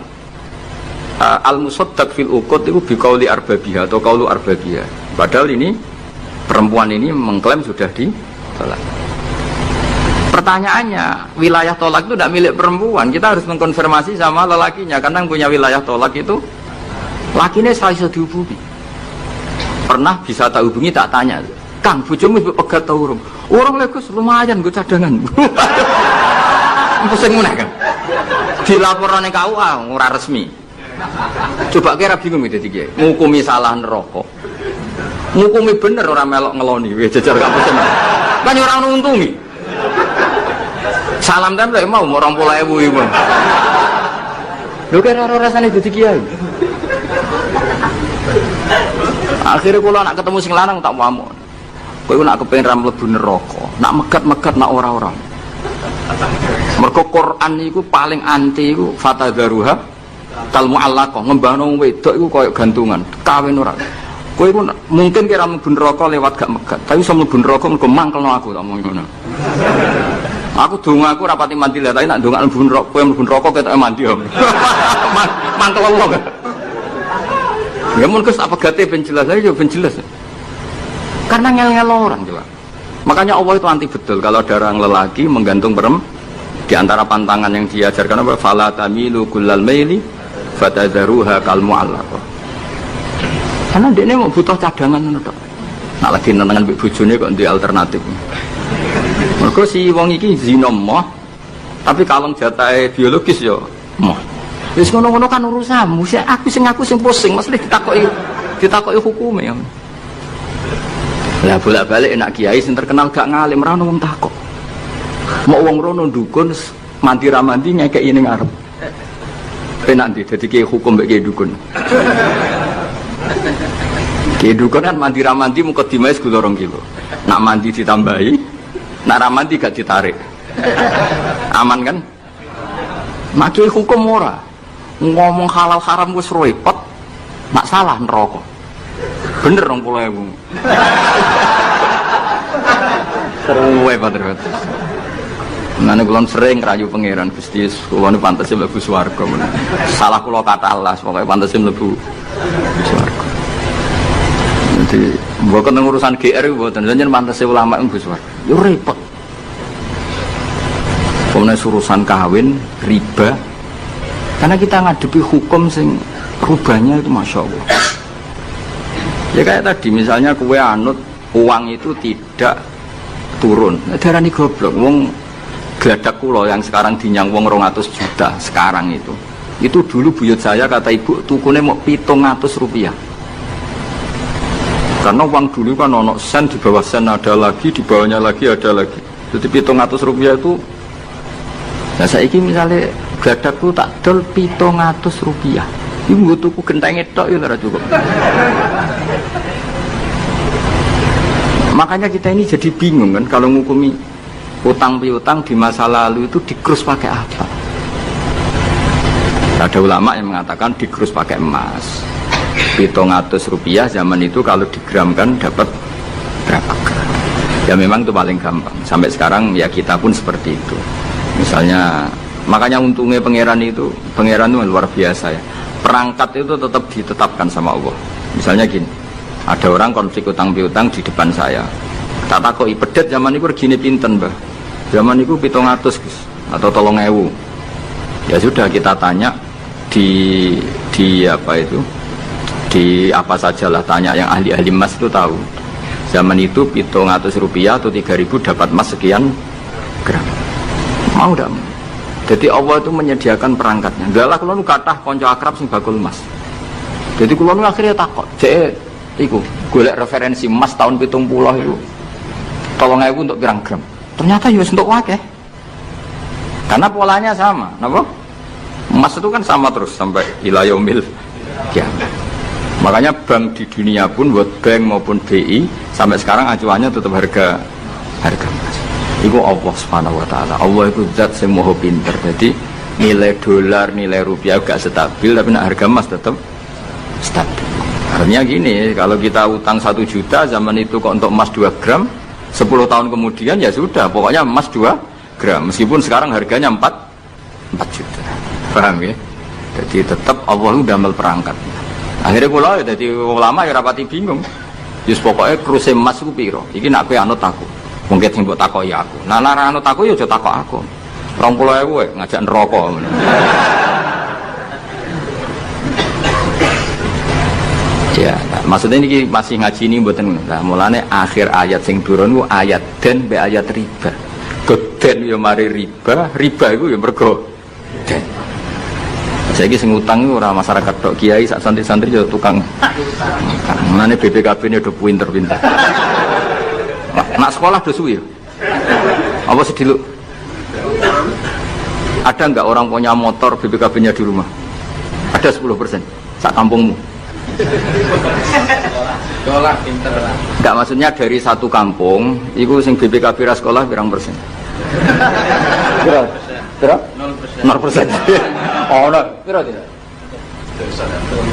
al-musaddaq fil uqud itu biqauli arbabiyah atau qaulu arbabiyah. Padahal ini perempuan ini mengklaim sudah ditolak. Pertanyaannya, wilayah tolak itu tidak milik perempuan. Kita harus mengkonfirmasi sama lelakinya, karena yang punya wilayah tolak itu lakinya saya bisa dihubungi. Pernah bisa tak hubungi, tak tanya, Kang, bojomu pegat tau urung? Urung legus lumayan gue cadangan. Pusing meneh kan. Dilaporane KUA ora resmi. Coba kira bingung gitu iki. Ngukumi salah neraka. Ngukumi bener ora melok ngeloni wis jejer gak pusing. Kan ora ono untungi. Salam template mau 20.000 iku. Lho kira ora rasane dadi kiai. Akhirnya kula nak ketemu sing lanang tak pamon. Kowe nak kepengin ra mlebu neraka, nak megat-megat nak ora-ora. Mergo Quran iku paling anti iku fatadzaruha kal mu'allaqah, ngembahno wedok iku koyo gantungan, kawin ora. Kowe iku mungkin kira mlebu neraka lewat gak megat, tapi iso mlebu neraka mergo mangkelno aku tak omong ngono. Aku donga aku rapati mandi lah, tapi nak donga mlebu neraka, kowe mlebu neraka ketoke mandi. Mangkel Allah. Ya mun kes apa gate ben jelas aja ben jelas. Karena ngel-ngel orang juga. Makanya Allah itu anti betul kalau ada orang lelaki menggantung perempuan. Di antara pantangan yang diajarkan apa? Fala tamilu kullal maili fatadzaruha kal mu'allaqah. Karena dia mau butuh cadangan ngono tok. Nak lagi nenengan mbek bojone kok ndek alternatif. Mergo si wong iki zina moh, tapi kalong jatahe biologis ya moh. Wis ngono-ngono kan urusanmu. Aku sing pusing, mesti ditakoki hukume ya. Lah bolak-balik enak kiai sing terkenal gak ngalim ra ono wong takok. Mau wong rono dukun mandi ra mandi ngekeki ning arep. Penak ndi dadi kiai hukum mbek kiai dukun. Kiai dukun kan mandi ra mandi mukadimah segula 2 kilo. Nak mandi ditambahi, nak ra mandi gak ditarik. Aman kan? Nak kiai hukum ora. Ngomong halal haram wis repot. Nak salah neraka. Bener 20.000. Seru wae padha. Nane kula sering rayu pangeran Gusti kula niku pantese mlebu swarga men. Salah kula katalas pokoke pantese mlebu swarga. Jadi mboten urusan GR mboten jenengan pantese ulama mlebu swarga. Yo repot. Pemene urusan kawin, riba. Karena kita ngadepi hukum sing rubahnya itu Masya Allah. Ya kayak tadi misalnya kue anut uang itu tidak turun. Darani goblok. Wong gladak kula yang sekarang dinyang wong 200 juta sekarang itu. Itu dulu buyut saya kata ibu tukune mau 700 rupiah. Karena uang dulu kan ono sen di bawah sen ada lagi, di bawahnya lagi ada lagi. Jadi 700 rupiah itu. Nah saiki misalnya gladakku tak dol 700 rupiah. Ibu tuku genteng tok ya ora cukup. Makanya kita ini jadi bingung kan kalau ngukumi utang piutang di masa lalu itu dikrus pakai apa? Ada ulama yang mengatakan dikrus pakai emas. 700 rupiah zaman itu kalau digramkan dapat berapa gram? Ya memang itu paling gampang. Sampai sekarang ya kita pun seperti itu. Misalnya, makanya untungnya pangeran itu luar biasa ya. Perangkat itu tetap ditetapkan sama Allah. Misalnya gini, ada orang konflik utang piutang di depan saya. Tak takoi pedet zaman itu regine pinten, Mbah. Zaman itu 700 atau 3.000. Ya sudah kita tanya di apa itu? Di apa sajalah tanya yang ahli-ahli emas itu tahu. Zaman itu 700 rupiah atau 3.000 dapat emas sekian gram. Mau tidak? Jadi Allah itu menyediakan perangkatnya. Dalah kalau kathah kanca akrab sing bakul emas. Jadi kalau akhirnya takut, iku golek referensi emas tahun 70 itu 3.000 untuk pirang gram. Ternyata ya untuk wakeh. Karena polanya sama, napa? Emas itu kan sama terus sampai ila yaumil kiamat. Makanya bank di dunia pun, World Bank maupun BI sampai sekarang acuannya tetap harga emas. Itu Allah Subhanahu wa taala. Allah itu zat sing maha pinter. Jadi nilai dolar, nilai rupiah gak stabil, tapi harga emas tetap stabil. Artinya gini, kalau kita utang 1 juta zaman itu kok untuk emas 2 gram, 10 tahun kemudian ya sudah, pokoknya emas 2 gram. Meskipun sekarang harganya 4 juta. Paham ya? Jadi tetap Allah itu damel perangkat. Akhirnya kula ya dadi ulama ya rapati bingung. Yus pokoknya kruse emas ku piro? Iki nak kowe anut aku. Mungkin sing mbok takoki aku. Nah nek anut aku ya aja takok aku. 20.000 ngajak neraka. Ya, maksudnya ini masih ngaji ini mboten. Nah, mulane akhir ayat sing turun ku ayat den be ayat riba. Geden ya mari riba iku ya mergo den. Saiki sing utang iku ora masyarakat tok, kiai sak santri-santri yo tukang. Mulane BPKB-ne udah pinter-pinter. Nak sekolah do suwi. Apa sediluk? Ada enggak orang punya motor BPKB-nya di rumah? Ada 10% sak kampungmu. Sekolah pinter lah. Enggak, maksudnya dari satu kampung itu sing BPKB ra sekolah pirang persen? Berapa? 0%. Oh, no. Berapa tidak?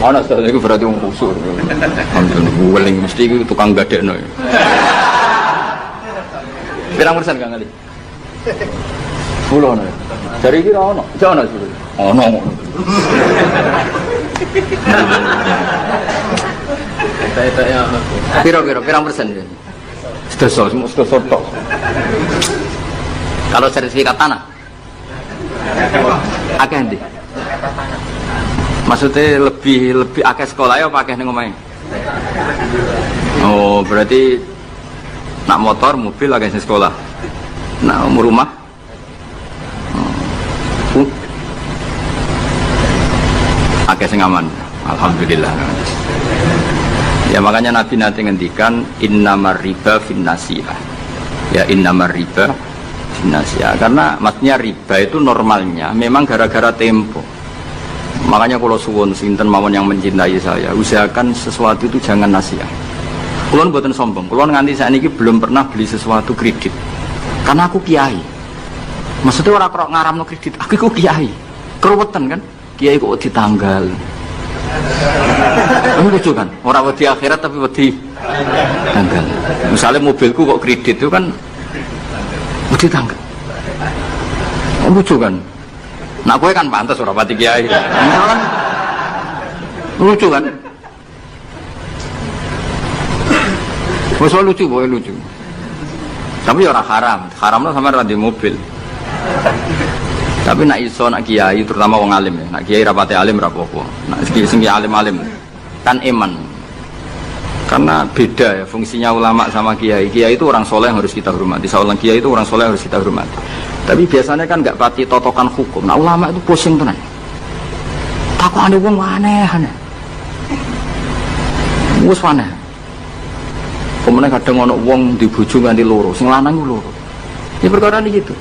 Oh, no, itu berarti orang kusur. Guling mesti itu tukang gadekno. Pirang persen Kang Ali? 10 no. Dari kira ono. Jauh no 10. Ono. Kita-kita Pirang persen ya? Sudah sotok. Kalau sertifikat tanah? Akeh ndi? Maksudnya lebih akeh sekolah ya apa akeh ning omahe? Oh, berarti nak motor, mobil akeh sing sekolah. Nak rumah? Akeh sing aman. Alhamdulillah. Ya makanya Nabi nanti ngendikan innamar riba finnasiyah. Ya innamar riba finnasiyah. Karena maksudnya riba itu normalnya memang gara-gara tempo. Makanya kalau suwun sinten mawon yang mencintai saya, usahakan sesuatu itu jangan nasiah. Kulon mboten sombong. Kulon nganti saat ini belum pernah beli sesuatu kredit. Karena aku kiai. Maksudnya orang kok ngaramno kredit, aku kiai. Keruwetan kan? Kiai kok ditanggal. Lucu kan? Orang wedi akhirat tapi wedi tanggal. Misalnya mobilku kok kredit itu kan wedi tanggal. Lucu kan? Nah gue kan pantas orang pati kiai. Kan? Lucu kan? Masalah lucu, boleh lucu. Tapi orang haram. Haramnya sama randi mobil. Tapi nak iso nak kiai terutama wong alim ya. Nak kiai rapati alim rapopo. Nak sing alim-alim kan iman. Karena beda ya fungsinya ulama sama kiai. Kiai itu orang soleh yang harus kita hormati. Seorang kiai itu orang soleh yang harus kita hormati. Tapi biasanya kan nggak pati totokan hukum. Nah ulama itu pusing tenan. Takut ada wong aneh-aneh. Wes aneh. Kemudian kadang ono wong dibujuk nganti loro, sing lanang loro. Ya perkara ini gitu.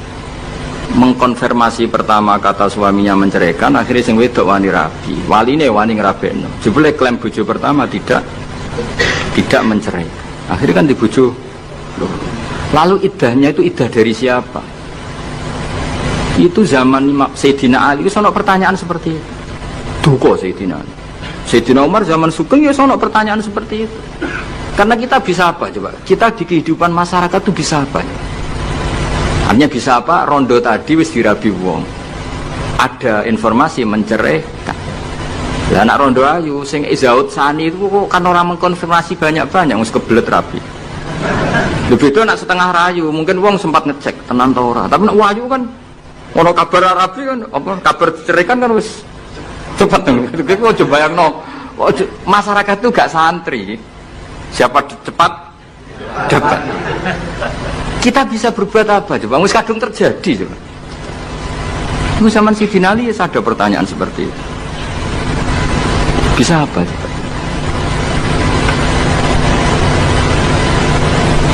Mengkonfirmasi pertama kata suaminya menceraikan, akhirnya sing wedok wani rabi, waline wani ngrabekno. Jebule klaim bojo pertama tidak mencerai. Akhirnya kan dibojo loro. Lalu iddahnya itu iddah dari siapa? Itu zaman Sayyidina Ali itu sono pertanyaan seperti itu. Duko Sayyidina Ali. Sayyidina Umar zaman Sugeng ya sono pertanyaan seperti itu. Karena kita bisa apa coba? Kita di kehidupan masyarakat itu bisa apa? Artinya bisa apa? Rondo tadi wis dirabi wong. Ada informasi menceraikan. Lah anak rondo ayu sing Izaud Sani itu kok kan orang mengkonfirmasi banyak-banyak wis kebelet rabi. Lebih itu anak setengah rayu, mungkin wong sempat ngecek tenan ta ora. Tapi nek wayu kan ono kabar rabi kan apa kabar ceraikan kan wis cepat dong. Itu coba bayangno. Masyarakat itu gak santri. Siapa cepat dapat. Kita bisa berbuat apa coba? Wis kadung terjadi coba. Itu zaman Sayyidina Ali ada pertanyaan seperti itu. Bisa apa coba?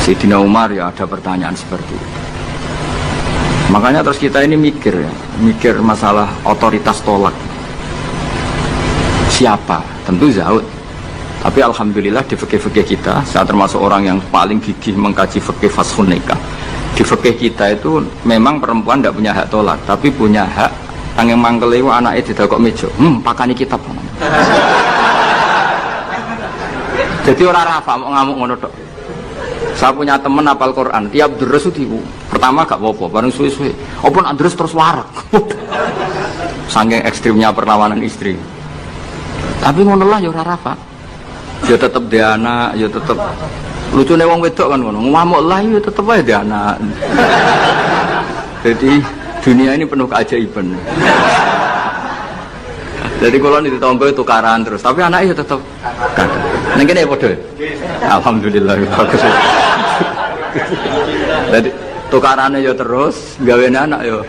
Sayyidina Umar ya ada pertanyaan seperti itu. Makanya terus kita ini mikir ya, mikir masalah otoritas tolak. Siapa? Tentu Zaud. Tapi alhamdulillah di fikih-fikih kita, saya termasuk orang yang paling gigih mengkaji fikih fashun nikah. Di fikih kita itu memang perempuan tidak punya hak tolak, tapi punya hak yang mangkelewa anaknya tidak kok mejo. Pakani kitab. Jadi orang rafa mau ngamuk ngono tok. Saya punya teman hafal Quran, tiap deres itu pertama gak apa-apa, bareng suwe-suwe. Apa nak deres terus warak. Saking ekstrimnya perlawanan istri. Tapi ngono lah ya ora rafa. Ya tetep dia anak, ya tetep lucune wong wedok kan ngono. Ngamuk lah ya tetep ae dia anak. Jadi dunia ini penuh keajaiban. Jadi kalau di tonggo tukaran terus, tapi anaknya ya tetep kadang. Neng kene padha. Alhamdulillah bagus. Jadi tukarannya ya terus, gawene anak ya.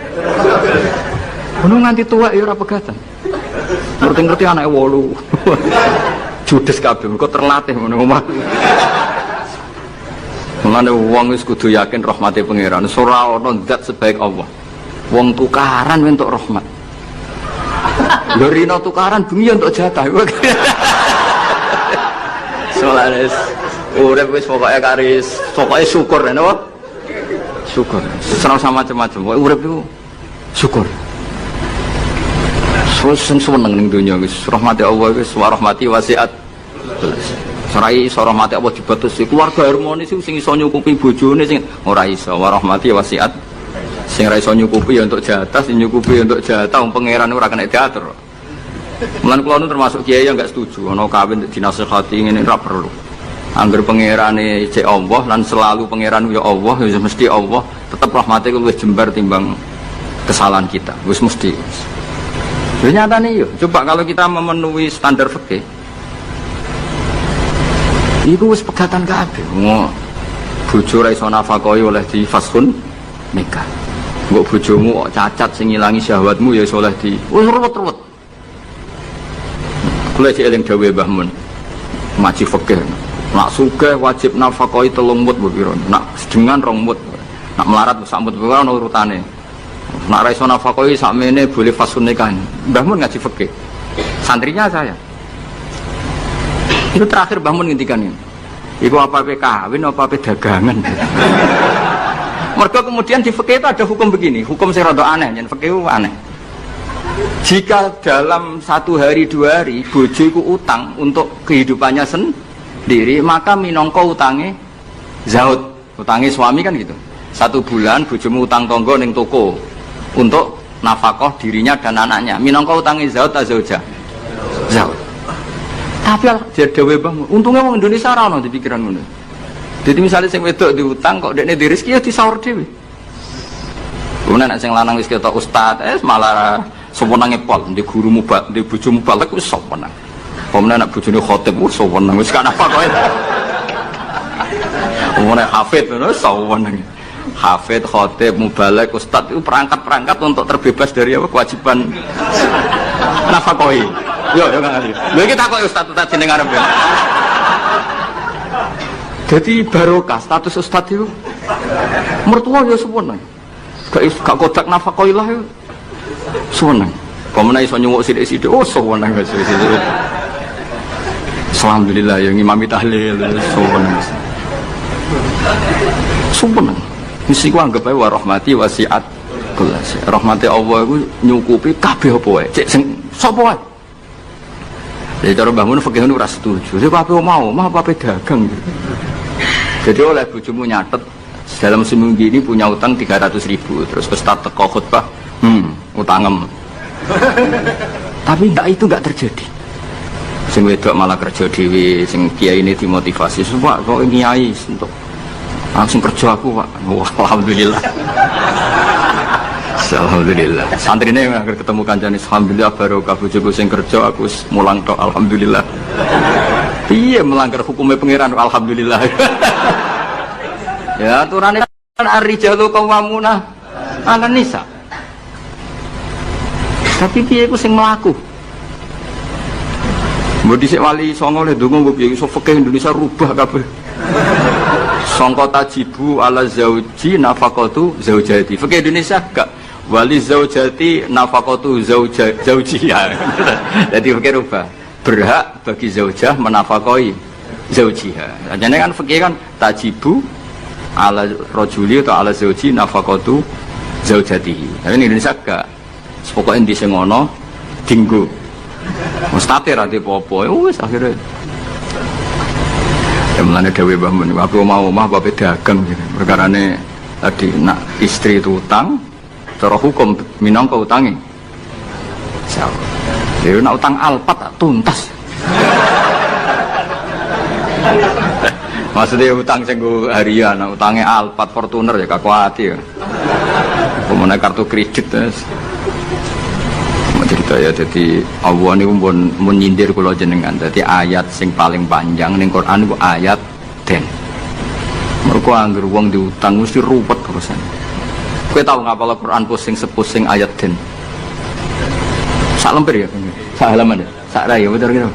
Ngono nganti tua ya ora pegatan. Ngerti-ngerti anake 8. Judes kabeh kok terlatih ngono omah. Mulane wong wis kudu yakin rahmate pangeran. Ora ana zat sebaik Allah. Wong tukaran entuk rahmat. Lho rino tukaran bengi entuk jatah. Soales urip wis pokoke karis, pokoke syukur ya napa? Syukur. Seneng sama macam-macam. Urip iku syukur. Seneng ning dunya wis rahmati Allah wis warahmati wasiat. Serai iso rahmati Allah dibatasi keluarga harmonis sing iso nyukupi bojone sing ora iso warahmati wasiat. Sing ora iso nyukupi ya untuk jatah, sing nyukupi untuk jatah wong pangeran ora kena diatur. Mulan kula nu termasuk kiai yang enggak setuju ana kawin dinasihati ngene ora perlu. Angger pangerane cek Allah lan selalu pangeran ya Allah ya mesti Allah, tetep rahmate luwih jembar timbang kesalahan kita. Wis mesti. Ternyata nih yuk, coba kalau kita memenuhi standar fikih, itu wis pegatan kabeh. Bojo ra iso nafakoi oleh di fashun nikah. Mbok bojomu kok cacat sing ngilangi syahwatmu ya iso oleh di wis ruwet-ruwet. Kula sik eling dawuhe Mbah Mun. Ngaji fikih. Nak sugih wajib nafakoi 3 mut pira. Nak sedengan 2 mut. Nak melarat sak mut pira ono urutane. Nak ra iso nafakoi sakmene boleh fashun nikah. Mbah Mun ngaji fikih. Santrinya saya. Itu terakhir Mbah Mun ngendikan ini. Iku apa-apa kawin apa-apa dagangan. Mergo kemudian di fikih itu ada hukum begini, hukum sing rada aneh, yen fikih aneh. Jika dalam 1 hari 2 hari bojo iku utang untuk kehidupannya sendiri, maka minangka utange zaud, utange suami kan gitu. 1 bulan bojomu utang tangga ning toko untuk nafkah dirinya dan anaknya. Minangka utange zaud ta zauja? Zaud. Tapi dia dewe bang, untungnya orang Indonesia ora ono di pikiran ngono. Jadi misalnya sing wedok diutang kok dekne di rezeki ya disaur dhewe. Kemudian nek sing lanang wis ketok ustaz, malah sewenang pol, di guru mubat, di bojo mubalek wis sewenang. Kemudian nek bojone khotib wis sewenang, wis kan apa kowe. Kemudian hafid ngono sewenang. Hafid, khotib, mubalek, ustaz itu perangkat-perangkat untuk terbebas dari apa kewajiban nafkahi. Yo kan ngerti. Lha iki takok ustaz jeneng arep. Jadi barokah status ustaz itu mertua ya sewenang. Gak kodak nafkailah ya sewenang. Pemene iso nyuwuk sithik-sithik oh sewenang wis. Alhamdulillah yang ngimami tahlil sewenang. Sumpah. Mesti ku anggap ae wa rahmati wasiat kulas. Rahmati Allah iku nyukupi kabeh apa wae. Cek sing sapa wae. Jadi cara Mbah Mun fikih ora setuju. Sing kabeh mau, mah apa dagang. Jadi oleh bojomu nyatet dalam seminggu ini punya utang 300.000, terus Ustaz teko khutbah, utangem. Tapi itu enggak terjadi. Sing wedok malah kerja dhewe, sing kiai ini dimotivasi, "Pak, kok kiai untuk langsung kerja aku, Pak." Wah, alhamdulillah. Alhamdulillah. Santri ini yang ketemu kancane, alhamdulillah barokah bojoku sing kerja aku mulang tok, alhamdulillah. Iya melanggar hukumnya pangeran, alhamdulillah. Ya aturannya kan ar-rijalu qawwamuna 'alan nisa. Tapi piye iku sing mlaku? Mbok dhisik wali songo le ndonga mbok piye iso fikih Indonesia rubah kabeh. Sangka tajibu ala zauji nafaqatu zaujati. Fikih Indonesia gak wali zaujati nafaqatu zaujiha. Jadi fikih rubah. Berhak bagi zaujah menafakoi zaujiha. Jadi kan fikih kan tajibu ala rajuli atau ala zauji nafaqatu zaujatihi. Tapi ini Indonesia gak. Pokoknya di sengono dinggo. Mustati ra apa-apa. Wis akhirnya. Ya mulane dhewe Mbah Mun, aku mau omah bape dagang gitu. Perkarane tadi nak istri itu utang, cara hukum minangka utange. Dia nak utang alpat tak tuntas. Maksudnya utang sing harian, utangnya alpat Fortuner ya kakuati ya. Pemene kartu kredit terus. Cerita ya, jadi Allah ini pun menyindir kula jenengan. Jadi ayat sing paling panjang ning Quran itu ayat 10. Mergo angger wong diutang mesti ruwet urusan. Kowe tau ngapal Quran pusing ayat 10. Sak lembar ya, sak halaman ya, sak rai ya betul gitu.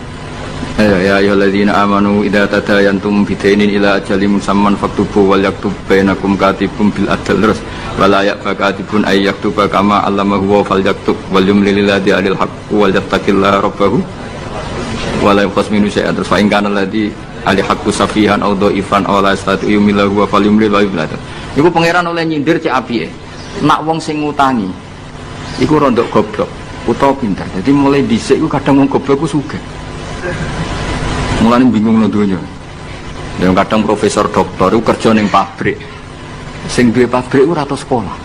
Ya ayyuhalladzina amanu idza tadayantum bidainin ila ajalin musamman faktubu wal yaktub bainakum katibun bil adl terus wala ya'fakatibun ay yaktuba kama allamahu wa fal yaktub wal yumlil ladzi alil haqq wal yattaqillaha rabbahu wala yaqas minu syai'an terus fa in kana ladzi alil haqqu safihan aw dhaifan aw la yastati yumilahu wa fal yumlil wa yumlil. Iku pangeran oleh nyindir cek apike. Nak wong sing ngutangi iku rondok goblok utawa pinter. Jadi mulai dhisik iku kadang wong goblok ku sugih. Mulane bingung nang donya. Dan kadang profesor doktor itu kerja ning pabrik. Sing duwe pabrik ora tau sekolah.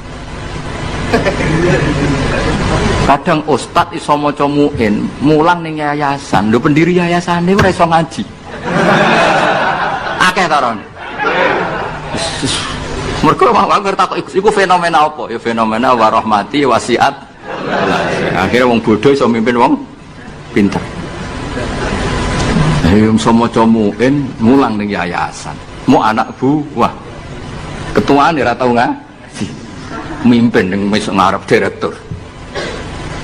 Kadang ustad iso maca muin, mulang ning yayasan. Lho pendiri yayasane ora iso ngaji. Akeh ta ron. Mergo mau takok iku fenomena apa? Ya fenomena warahmati wasiat. Akhirnya wong bodoh iso mimpin wong pinter. Yang sama comuin mulang ning yayasan, mau anak buah, ketuaan ya tau nggak? Mimpin yang mesok ngarep direktur.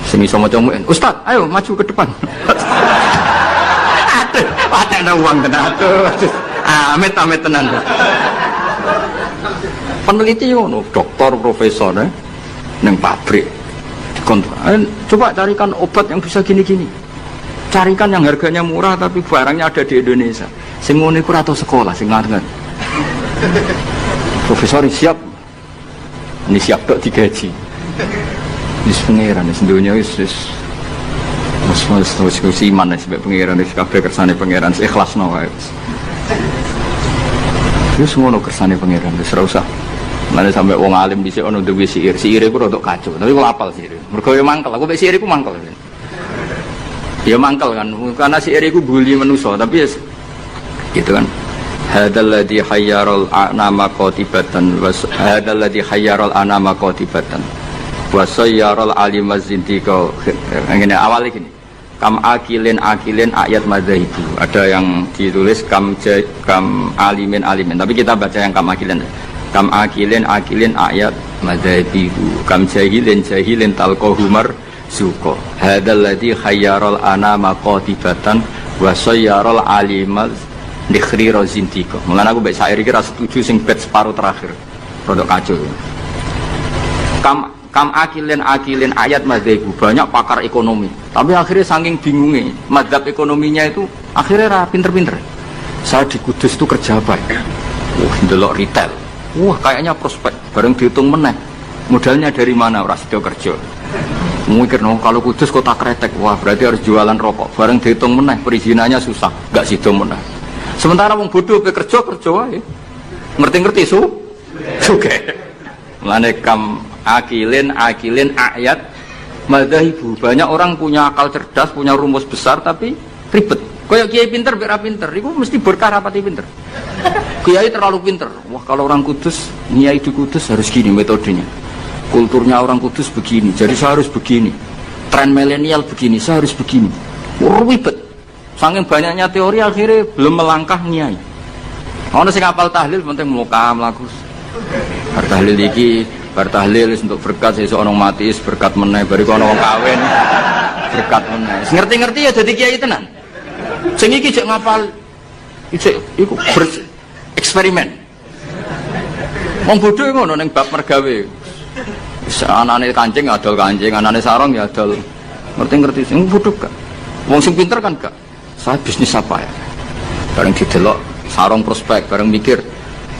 Sini sama comuin, Ustad, ayo maju ke depan. Aduh, ada uang tenan tuh. Amit tenan. Peneliti yono, doktor, profesor, neng pabrik. Coba carikan obat yang bisa gini-gini. Carikan yang harganya murah tapi barangnya ada di Indonesia. Sing ngono iku ora tau sekolah sing ngarep. Profesor siap. Ini siap tok digaji. Wis pangeran wis dunya wis iman wis pangeran wis kabeh kersane pangeran ikhlasno wae. Wis ngono kersane pangeran wis ora usah. Mane sampe wong alim dhisik ono duwe siir. Siire iku rodok kacau, tapi kula apal siire. Mergo yo mangkel, aku mek siire iku mangkel. Ya mangkel kan, karena si Eri ku bully manusia, tapi ya gitu kan. Hadzal ladzi hayyarul anama qatibatan hadzal ladzi hayyarul anama qatibatan wa sayyarul alimaz zindiqa. Ngene awal iki. Kam akilin ayat madzhabu. Ada yang ditulis kam alimin, tapi kita baca yang kam akilin. Kam akilin ayat madzhabu. Kam jahilin talqahumar suko hadzal ladzi khayyarul anama qatibatan wa sayyarul alimal dikhri rozintiko. Mulane aku mbek syair iki ra setuju sing bait separuh terakhir. Rodok kacau. Kam akilin ayat madzhabu, banyak pakar ekonomi. Tapi akhirnya saking bingungnya madzhab ekonominya itu akhirnya ra pinter-pinter. Saya di Kudus itu kerja apa ya? Delok retail. Wah, kayaknya prospek. Bareng dihitung meneh. Modalnya dari mana? Ora sida kerja. Mikir no, kalau Kudus kota kretek, wah berarti harus jualan rokok. Bareng dihitung meneh, perizinannya susah, nggak sida meneh. Sementara wong bodoh kerja wae. Ngerti-ngerti suge. Mulane kam akilin ayat madzahibu. Banyak orang punya akal cerdas, punya rumus besar tapi ribet. Kayak kiai pinter, biar pinter, itu mesti berkah rapati pinter. Kiai terlalu pinter. Wah kalau orang Kudus, niai di Kudus harus gini metodenya. Kulturnya orang Kudus begini, jadi saya harus begini. Tren milenial begini, saya harus begini. Wah ribet. Saking banyaknya teori akhirnya belum melangkah niai. Ono sing hafal tahlil penting muka mlaku. Bar tahlil iki, bar tahlil untuk berkat sesuk ono mati berkat meneh, bariku ono wong kawin berkat meneh. Ngerti-ngerti ya dadi kiai tenan. Sing iki jek ngapal iku eksperimen. Wong bodho ngono ning bab mergawe. Anane kancing adol kancing, anane sarong ya adol. Ngerti-ngerti sing bodho gak. Wong sing pinter kan gak. Saya bisnis apa ya? Bareng didelok sarong prospek, bareng mikir.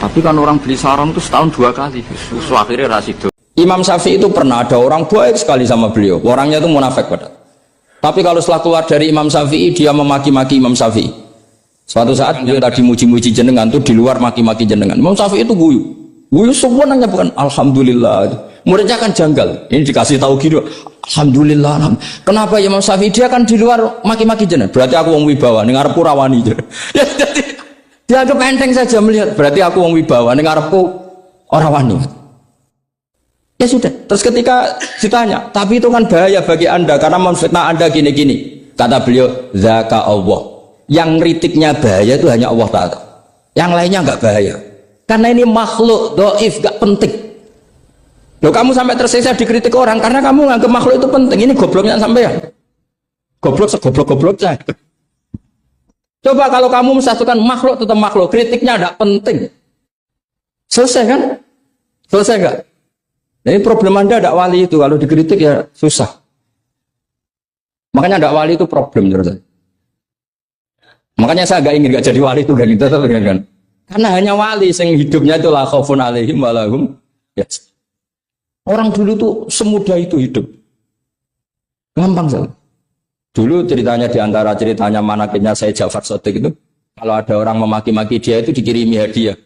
Tapi kan orang beli sarong itu setahun 2 kali. Akhirnya rasido. Imam Syafi'i itu pernah ada orang baik sekali sama beliau. Orangnya itu munafik padahal. Tapi kalau setelah keluar dari Imam Syafi'i, dia memaki-maki Imam Syafi'i. Suatu saat dia tadi muji-muji jenengan tuh di luar maki-maki jenengan. Imam Syafi'i itu guyu. Guyu semuanya bukan alhamdulillah. Muridnya kan janggal. Ini dikasih tahu gitu. Alhamdulillah. Kenapa Imam Syafi'i dia kan di luar maki-maki jenengan? Berarti aku wong wibawa ning ngarepku rawani. Ya jadi dianggap enteng saja melihat. Berarti aku wong wibawa ning ngarepku ora wani. Ya sudah. Terus ketika ditanya, tapi itu kan bahaya bagi Anda karena memfitnah Anda gini-gini. Kata beliau, zaka Allah. Yang kritiknya bahaya itu hanya Allah Ta'ala. Yang lainnya enggak bahaya. Karena ini makhluk dhaif, enggak penting. Loh kamu sampai tersiksa dikritik orang karena kamu nganggap makhluk itu penting. Ini gobloknya sampean. Goblok segoblok-goblok saya. Coba kalau kamu mensatukan makhluk tetap makhluk, kritiknya enggak penting. Selesai kan? Selesai enggak? Ini problem Anda ada wali itu, kalau dikritik ya susah. Makanya ada wali itu problem menurut saya. Makanya saya agak ingin gak jadi wali itu kan. Karena hanya wali yang hidupnya itu la khaufun alaihim wa lahum yahzanun. Orang dulu tuh semudah itu hidup. Gampang saja. Dulu ceritanya diantara ceritanya manakibnya saya Ja'far Shadiq itu, kalau ada orang memaki-maki dia itu dikirimi hadiah.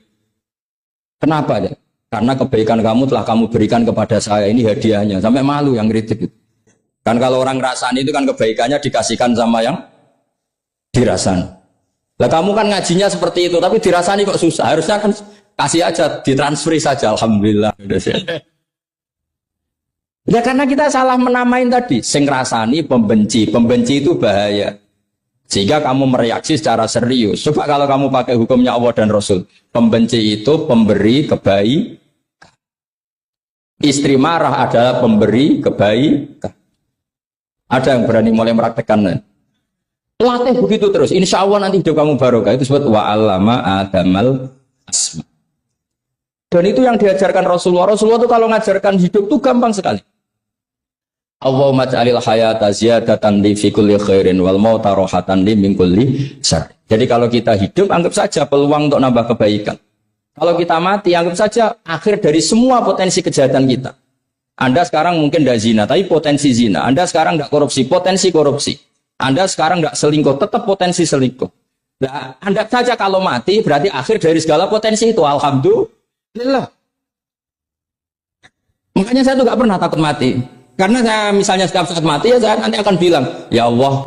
Kenapa ya? Karena kebaikan kamu telah kamu berikan kepada saya, ini hadiahnya. Sampai malu yang kritik itu. Kan kalau orang ngerasani itu kan kebaikannya dikasihkan sama yang dirasani. Lah kamu kan ngajinya seperti itu, tapi dirasani kok susah. Harusnya kan kasih aja, ditransferi saja. Alhamdulillah. Ya karena kita salah menamain tadi. Sing ngrasani pembenci. Pembenci itu bahaya. Sehingga kamu mereaksi secara serius. Coba kalau kamu pakai hukumnya Allah dan Rasul. Pembenci itu pemberi kebaikan. Istri marah adalah pemberi kebaikan. Ada yang berani mulai mempraktekkan. Latih begitu terus. Insya Allah nanti hidup kamu barokah. Itu disebut wa'allama adamal asma. Dan itu yang diajarkan Rasulullah. Rasulullah itu kalau ngajarkan hidup itu gampang sekali. Allahumma ja'alil hayata ziyadatan li fi kulli khairin wal mauta rohatan li min kulli syarr. Jadi kalau kita hidup anggap saja peluang untuk nambah kebaikan. Kalau kita mati anggap saja akhir dari semua potensi kejahatan kita. Anda sekarang mungkin tidak zina tapi potensi zina. Anda sekarang tidak korupsi, potensi korupsi. Anda sekarang tidak selingkuh, tetap potensi selingkuh. Nah, Anda saja kalau mati berarti akhir dari segala potensi itu. Alhamdulillah. Makanya saya tuh gak pernah takut mati. Karena saya misalnya setiap saat mati ya saya nanti akan bilang, ya Allah,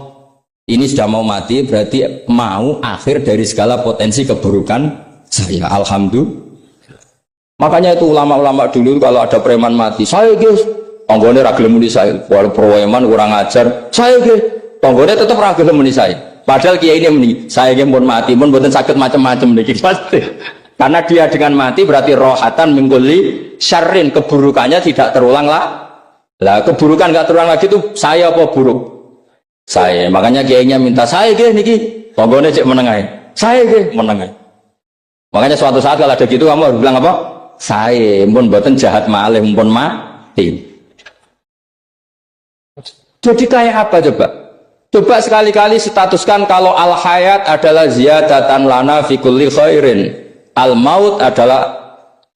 ini sudah mau mati berarti mau akhir dari segala potensi keburukan saya. Alhamdulillah. Makanya itu ulama-ulama dulu kalau ada preman mati, saya guys, tonggone ragil muni saya, walau preman kurang ajar, saya guys, tonggone tetap ragil muni saya. Padahal kiai ini muni, saya guys pun mati, pun bukan sakit macam-macam nih pasti. Karena dia dengan mati berarti rohatan mengguli syarrin, keburukannya tidak terulang lah. Lah keburukan nggak terulang lagi itu saya apa buruk? Saya. Makanya kiainya minta saya guys niki, tonggone cek menengah, saya guys menengah. Makanya suatu saat kalau ada gitu kamu harus bilang apa? Saya pun buatan jahat malih pun mati. Jadi kayak apa coba? Coba sekali-kali statuskan kalau al-hayat adalah ziyadatan lana fi kulli khairin Al maut adalah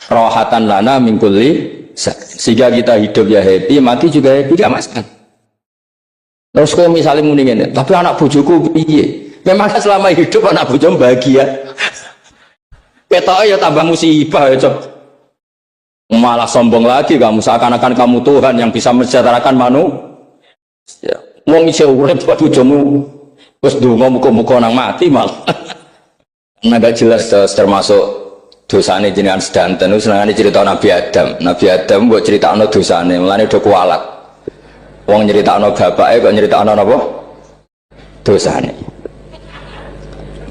rohatan lana min kulli sehingga kita hidup ya happy, mati juga happy, gak masalah. Terus kalau misalnya muni ngene, tapi anak bojoku piye? Memang selama hidup anak bojo bahagia. Ketoke ya tambah musibah ya, Cok. Malah sombong lagi kamu, seakan-akan kamu Tuhan yang bisa mensejahterakan manusia. Wong isih urip kok bojomu wis ndonga muga-muga nang mati malah. Nah gak jelas termasuk dosane jenengan sedanten itu senengane cerita Nabi Adam. Nabi Adam mbok critakno dosane, mulane do kualat. Wong nyeritakno bapake kok nyeritakno napa? Dosane.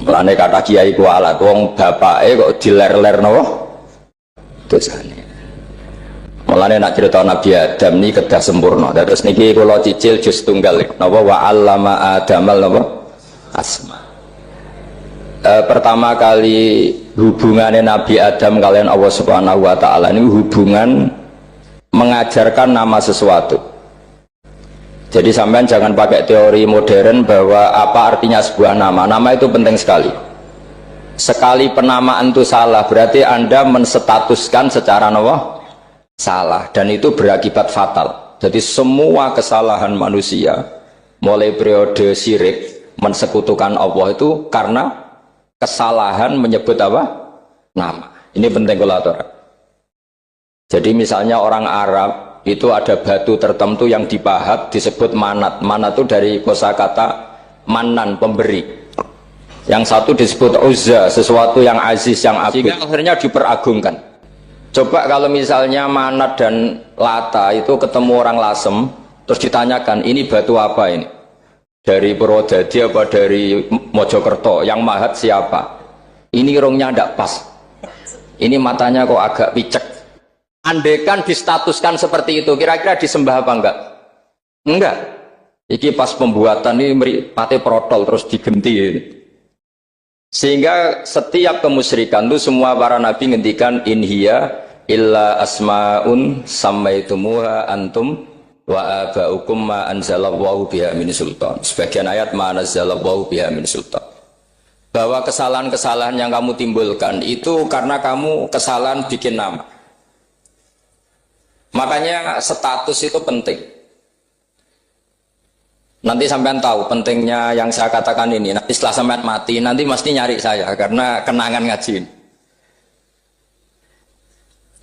Mulane kata kiai kualat, wong bapake kok diler-ler napa? Dosane. Mulane nak cerita Nabi Adam ini kedah sempurna. Terus niki kula cicil juz tunggal napa wa 'allama Adamal napa? Asma. Pertama kali hubungannya Nabi Adam kalian Allah Subhanahu wa taala ini hubungan mengajarkan nama sesuatu. Jadi sampean jangan pakai teori modern bahwa apa artinya sebuah nama. Nama itu penting sekali. Sekali penamaan itu salah, berarti Anda menstatuskan secara nawa salah, dan itu berakibat fatal. Jadi semua kesalahan manusia mulai periode syirik mensekutukan Allah itu karena kesalahan menyebut apa? Nama. Ini penting kalau atur. Jadi misalnya orang Arab itu ada batu tertentu yang dipahat disebut manat. Manat itu dari kosakata manan, pemberi. Yang satu disebut uzza, sesuatu yang aziz, yang agung. Sehingga akhirnya diperagungkan. Coba kalau misalnya Manat dan Lata itu ketemu orang Lasem, terus ditanyakan, ini batu apa ini? Dari Purwodadi apa dari Mojokerto? Yang mahat siapa? Ini rongnya tidak pas. Ini matanya kok agak picek. Andekan distatuskan seperti itu, kira-kira disembah apa enggak? Enggak. Iki pas pembuatan ini pate protol terus digenti. Sehingga setiap kemusyrikan itu semua para nabi ngendikan inhiya illa asmaun sammaitumuha antum wa abaukum ma anzalallahu biha min sultan. Sebagian ayat ma anzalallahu biha min sultan. Bahwa kesalahan-kesalahan yang kamu timbulkan itu karena kamu kesalahan bikin nama. Makanya status itu penting. Nanti sampean tahu pentingnya yang saya katakan ini. Nanti setelah sampean mati, nanti mesti nyari saya karena kenangan ngaji.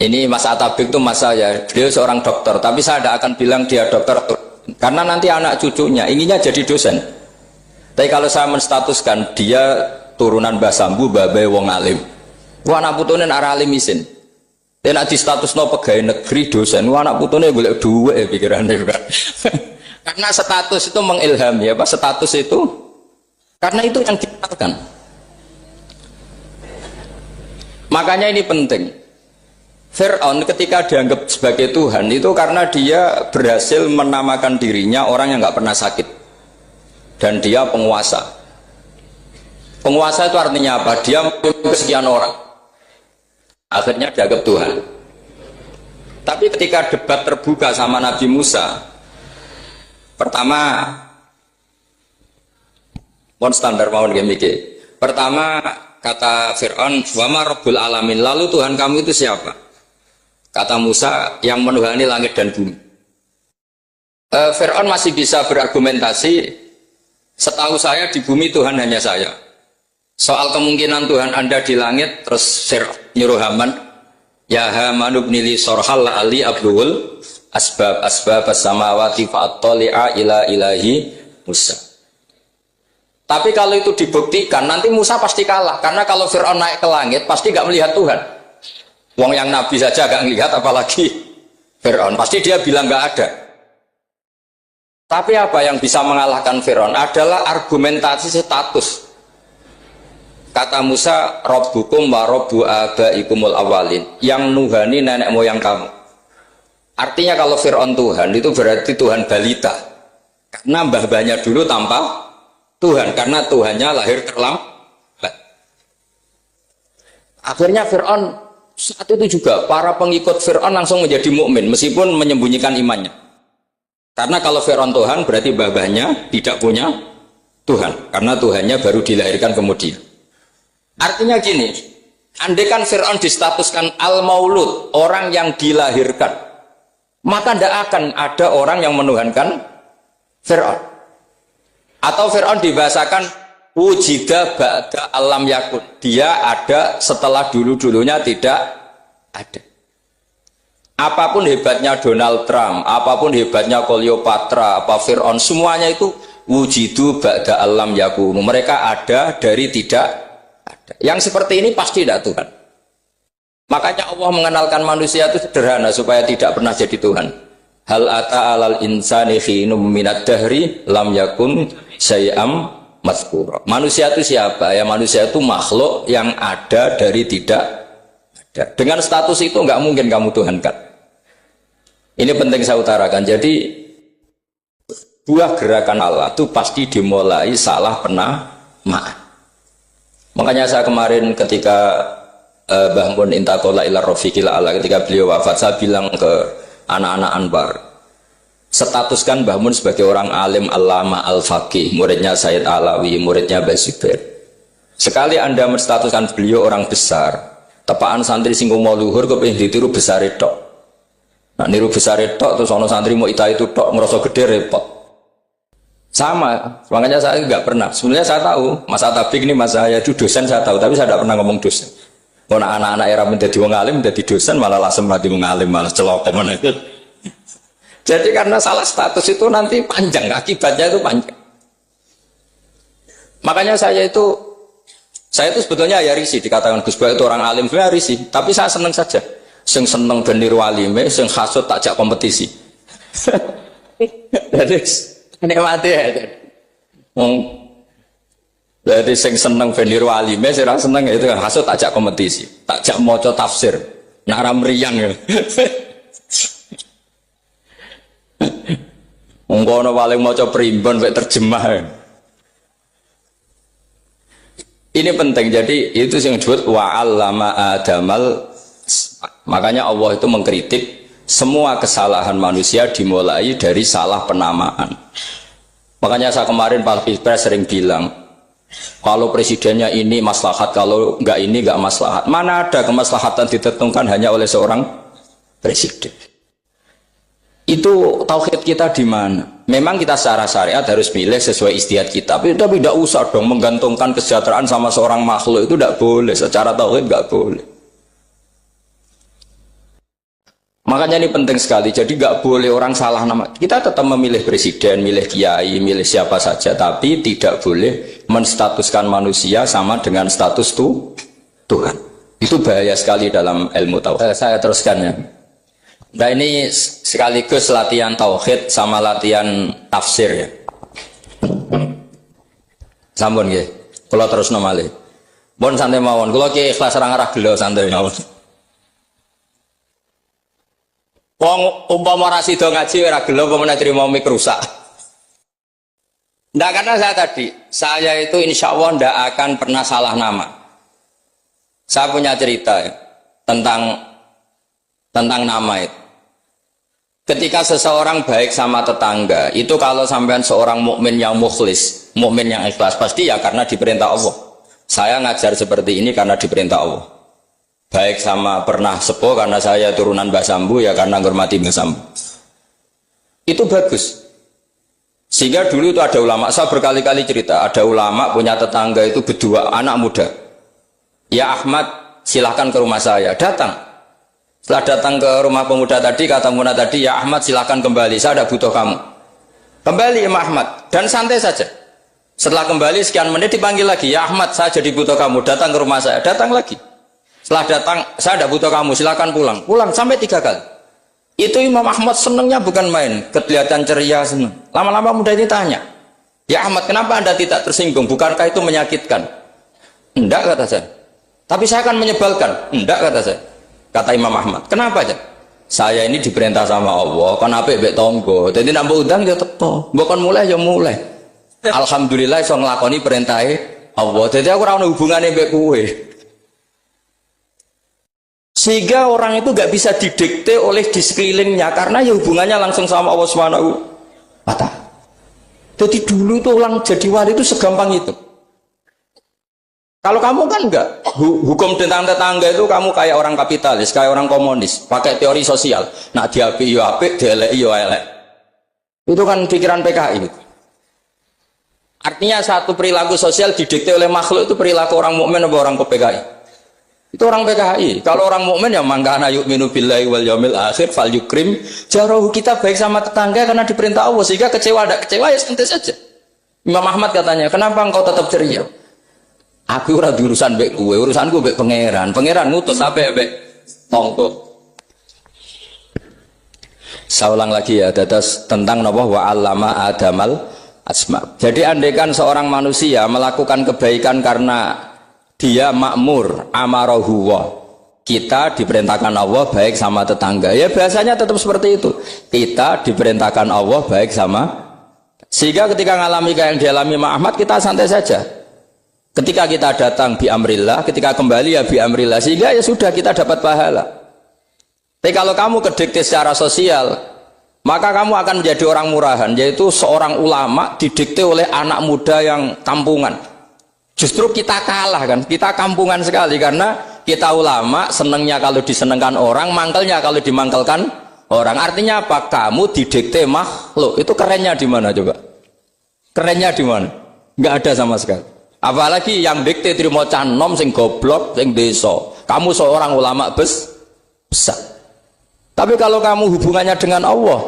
Ini Mas Atabik itu mas saya, beliau seorang dokter, tapi saya tidak akan bilang dia dokter karena nanti anak cucunya inginnya jadi dosen. Tapi kalau saya menstatuskan dia turunan Mbah Sambu, babai wong alim. Wah anak putune arah alim isin. Dan di status no pegawai negeri dosen, wah anak putune golek duwe pikirannya kan. Karena status itu mengilhami, apa status itu? Karena itu yang dikenalkan. Makanya ini penting. Fir'aun ketika dianggap sebagai Tuhan itu karena dia berhasil menamakan dirinya orang yang nggak pernah sakit, dan dia penguasa. Penguasa itu artinya apa? Dia memimpin sekian orang. Akhirnya dianggap Tuhan. Tapi ketika debat terbuka sama Nabi Musa, pertama, mon standar mau mikir. Pertama kata Fir'aun, wama Rabbul Alamin, lalu Tuhan kamu itu siapa? Kata Musa, yang menuhani langit dan bumi. Fir'aun masih bisa berargumentasi, setahu saya di bumi Tuhan hanya saya. Soal kemungkinan Tuhan Anda di langit, terus Fir'aun nyuruh Haman, ya Haman ibnili sorhal ali abdul asbab as-samawati fa'attali'a ila ilahi Musa. Tapi kalau itu dibuktikan, nanti Musa pasti kalah. Karena kalau Fir'aun naik ke langit, pasti nggak melihat Tuhan. Wong yang Nabi saja nggak melihat, apalagi Fir'aun. Pasti dia bilang nggak ada. Tapi apa yang bisa mengalahkan Fir'aun adalah argumentasi status. Kata Musa, Rabbukum wa Rabbu abaikumul awalin. Yang nuhani nenek moyang kamu. Artinya kalau Fir'aun Tuhan, itu berarti Tuhan balita. Karena mbah-mbahnya dulu tanpa Tuhan. Karena Tuhannya lahir terlambat. Akhirnya Fir'aun, saat itu juga para pengikut Fir'aun langsung menjadi mukmin meskipun menyembunyikan imannya. Karena kalau Fir'aun Tuhan, berarti mbah-mbahnya tidak punya Tuhan. Karena Tuhannya baru dilahirkan kemudian. Artinya gini, Andai kan Fir'aun distatuskan al-maulud, orang yang dilahirkan, maka tidak akan ada orang yang menuhankan Fir'aun. Atau Fir'aun dibahasakan wujida ba'da alam yakun, dia ada setelah dulu-dulunya tidak ada. Apapun hebatnya Donald Trump, apapun hebatnya Cleopatra, apa Fir'aun, semuanya itu wujidu ba'da alam yakun, mereka ada dari tidak ada. Yang seperti ini pasti tidak Tuhan. Makanya Allah mengenalkan manusia itu sederhana supaya tidak pernah jadi Tuhan. Hal ata alal insani khinum minad dahri lam yakun syai'am mazkura. Manusia itu siapa? Ya manusia itu makhluk yang ada dari tidak ada. Dengan status itu nggak mungkin kamu tuhankan. Ini penting saya utarakan. Jadi buah gerakan Allah itu pasti dimulai salah penamaan. Makanya saya kemarin ketika Mbah Mun intakola ila rofiqil ala, ketika beliau wafat, saya bilang ke anak-anak Anwar, statuskan Mbah Mun sebagai orang alim, allama, al-faqih, muridnya Sayyid Alawi, muridnya Mbah Zubair. Sekali Anda menstatuskan beliau orang besar, tepaan santri singgung mau luhur kepingin ditiru besar itu. Nah niru besar itu terus ono santri mau ita itu tok ngerasa gede repot. Sama, makanya saya nggak pernah. Sebenarnya saya tahu, Mas Atabik ini Mas saya itu dosen saya tahu, tapi saya tidak pernah ngomong dosen. Kalau anak-anak era menjadi wong alim, menjadi dosen malah langsung mati wong alim, malah celok mana itu. Jadi karena salah status itu nanti panjang, akibatnya itu panjang. Makanya saya itu sebetulnya ya risih dikatakan Gus Bak itu orang alim, sebenarnya risih. Tapi saya seneng saja. Sing seneng benir walime, sing hasut takjak kompetisi. Jadi nikmati ya. Jadi sing seneng benir walime, sing seneng itu hasut takjak kompetisi, takjak maca tafsir, naram riang ya. Ungkono paling maca primbon mek terjemah. Ini penting, jadi itu yang disebut wa'allama adamal. Makanya Allah itu mengkritik semua kesalahan manusia dimulai dari salah penamaan. Makanya saya kemarin Pak Pilpres sering bilang, kalau presidennya ini maslahat, kalau enggak ini enggak maslahat. Mana ada kemaslahatan ditentukan hanya oleh seorang presiden? Itu tauhid kita di mana? Memang kita secara syariat harus milih sesuai istihad kita, tapi tidak usah dong menggantungkan kesejahteraan sama seorang makhluk, itu tidak boleh. Secara tauhid enggak boleh. Makanya ini penting sekali. Jadi nggak boleh orang salah nama. Kita tetap memilih presiden, milih kiai, milih siapa saja, tapi tidak boleh menstatuskan manusia sama dengan status Tuhan. Itu bahaya sekali dalam ilmu tauhid. Saya teruskan ya. Nah ini sekaligus latihan tauhid sama latihan tafsir ya. Sampun nggih. Kula terusno malih. Mun santai mawon. Kula ki ikhlas ora ngarah gelo santai mawon. Wong umpama ora sida ngaji ora gelo apa menawa trimo mik rusak. Ndak, karena saya itu insya Allah ndak akan pernah salah nama. Saya punya cerita ya, tentang nama itu. Ketika seseorang baik sama tetangga, itu kalau sampean seorang mukmin yang mukhlis, mukmin yang ikhlas, pasti ya karena diperintah Allah. Saya ngajar seperti ini karena diperintah Allah. Baik sama pernah sepuh karena saya turunan Mbah Sambu, ya karena menghormati Mbah Sambu. Itu bagus. Sehingga dulu itu ada ulama, saya berkali-kali cerita, ada ulama punya tetangga itu berdua anak muda. Ya Ahmad, silahkan ke rumah saya. Datang. Setelah datang ke rumah pemuda tadi, kata pemuda tadi, ya Ahmad silahkan kembali, saya tidak butuh kamu. Kembali Imam Ahmad, dan santai saja. Setelah kembali sekian menit dipanggil lagi, ya Ahmad saya jadi butuh kamu, datang ke rumah saya. Datang lagi. Setelah datang, saya tidak butuh kamu, silakan pulang. Pulang sampai 3 kali. Itu Imam Ahmad senangnya bukan main, kelihatan ceria senang. Lama-lama muda ini tanya, ya Ahmad kenapa Anda tidak tersinggung? Bukankah itu menyakitkan? Enggak, kata saya. Tapi saya akan menyebalkan. Enggak, kata saya. Kata Imam Ahmad. Kenapa aja? Saya ini diperintah sama Allah, kan apik mbek tangga. Dadi nambah udang ya teko. Mbok kon mulai ya mulai. Alhamdulillah iso nglakoni perintahe Allah. Dadi aku ora ono hubungane mbek kowe. Sehingga orang itu gak bisa didikte oleh di sekelilingnya karena ya hubungannya langsung sama Allah Subhanahu wa Ta'ala. Jadi dulu itu orang jadi wali itu segampang itu. Kalau kamu kan enggak, hukum tentang tetangga itu kamu kayak orang kapitalis, kayak orang komunis, pakai teori sosial. Nah diapi yo apik, dielek yo elek. Itu kan pikiran PKI. Artinya satu perilaku sosial didikte oleh makhluk itu perilaku orang mukmin atau orang PKI? Itu orang PKI. Kalau orang mukmin ya mangkana yu'minu billahi wal yaumil akhir fal yukrim jarahu, kita baik sama tetangga karena diperintah Allah, sehingga kecewa ada kecewa ya santai saja. Imam Ahmad katanya, kenapa engkau tetap ceria? Aku ora diurusan mbek kowe, urusanku mbek pangeran. Pangeran ngutus sampai mbek tonggo. Saya ulang lagi ya, dadas tentang napa wa 'allama adamal asma. Jadi andaikan seorang manusia melakukan kebaikan karena dia makmur, amarahu wa, kita diperintahkan Allah baik sama tetangga. Ya biasanya tetap seperti itu. Kita diperintahkan Allah baik sama, sehingga ketika ngalami kayak yang dialami Ahmad, kita santai saja. Ketika kita datang bi amrillah, ketika kembali ya bi amrillah, sehingga ya sudah kita dapat pahala. Tapi kalau kamu kedikte secara sosial, maka kamu akan menjadi orang murahan, yaitu seorang ulama didikte oleh anak muda yang kampungan. Justru kita kalah kan, kita kampungan sekali karena kita ulama senengnya kalau disenengkan orang, mangkelnya kalau dimangkelkan orang. Artinya apa? Kamu didikte makhluk. Itu kerennya di mana coba? Kerennya di mana? Nggak ada sama sekali. Apalagi yang dikte trimo canom sing goblok sing desa. Kamu seorang ulama besar. Tapi kalau kamu hubungannya dengan Allah,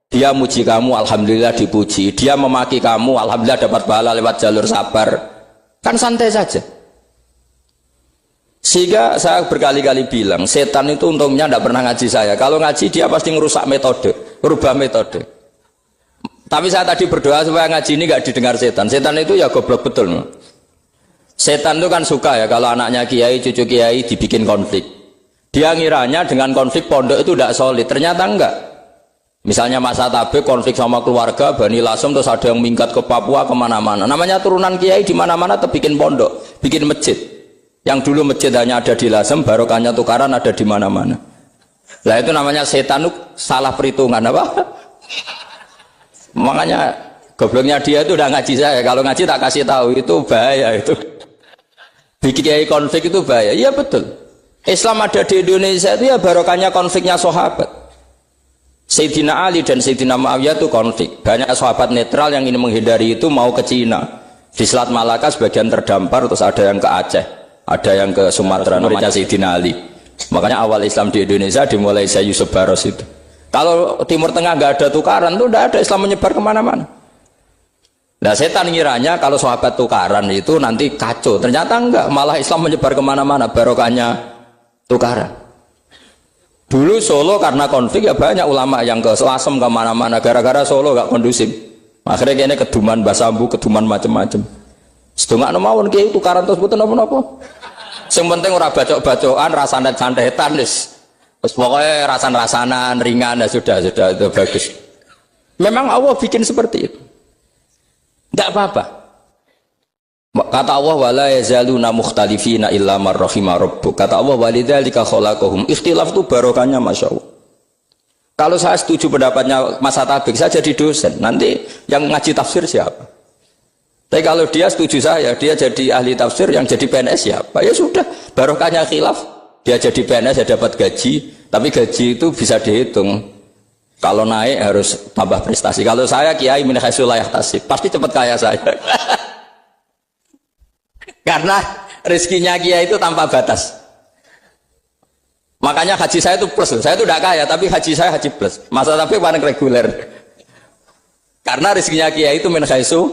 dia muji kamu, alhamdulillah dipuji. Dia memaki kamu, alhamdulillah dapat pahala lewat jalur sabar. Kan santai saja. Sehingga saya berkali-kali bilang, setan itu untungnya tidak pernah ngaji saya. Kalau ngaji dia pasti ngerusak metode, merubah metode. Tapi saya tadi berdoa supaya ngaji ini gak didengar setan. Setan itu ya goblok betul. Setan itu kan suka ya kalau anaknya kiai, cucu kiai dibikin konflik. Dia ngiranya dengan konflik pondok itu tidak solid. Ternyata enggak. Misalnya masa tabik konflik sama keluarga, Bani Lasem, terus ada yang minggat ke Papua kemana-mana. Namanya turunan kiai di mana-mana bikin pondok, bikin masjid. Yang dulu masjid hanya ada di Lasem, barokahnya tukaran ada di mana-mana. Lah itu namanya setan itu salah perhitungan apa? Makanya gobloknya dia itu udah ngaji saya. Kalau ngaji tak kasih tahu, itu bahaya itu. Bikin kiai konflik itu bahaya. Iya betul. Islam ada di Indonesia itu ya barokahnya konfliknya sahabat. Sayyidina Ali dan Sayyidina Muawiyah itu konflik. Banyak sahabat netral yang ingin menghindari itu mau ke Cina. Di Selat Malaka sebagian terdampar, terus ada yang ke Aceh, ada yang ke Sumatera, namanya Sayyidina Ali. Makanya awal Islam di Indonesia dimulai Syekh Yusuf Baros itu. Kalau Timur Tengah nggak ada tukaran tuh nggak ada, Islam menyebar kemana-mana. Nah setan ngiranya kalau sahabat tukaran itu nanti kacau. Ternyata enggak, malah Islam menyebar kemana-mana, barokahnya tukaran. Dulu Solo karena konflik ya banyak ulama yang ke Selasem kemana-mana, gara-gara Solo nggak kondusif. Akhirnya kayaknya keduman basambu, keduman macem-macem. Sedangkan mawon kiai tukaran terus betul apa-apa. Yang penting ora bacok-bacokan, rasanan-santetan wis. Terus pokoknya rasan-rasanan ringan ya sudah itu bagus. Memang Allah bikin seperti itu. Tidak apa-apa. Kata Allah wala yazaluna mukhtalifina illa man rahima rabbuk. Kata Allah walidzalika khalaqahum. Ikhtilaf itu barokahnya Masya Allah. Kalau saya setuju pendapatnya Mas Atabik, saya jadi dosen. Nanti yang ngaji tafsir siapa? Tapi kalau dia setuju saya, dia jadi ahli tafsir, yang jadi PNS siapa? Ya sudah, barokahnya khilaf. Dia jadi PNS, dia dapat gaji, tapi gaji itu bisa dihitung. Kalau naik harus tambah prestasi. Kalau saya kiai min haitsu la yahtasib, pasti cepat kaya saya. Karena rezekinya kiai itu tanpa batas. Makanya haji saya itu plus. Saya itu tidak kaya, tapi haji saya haji plus. Masa tapi paling reguler. Karena rezekinya kiai itu min haitsu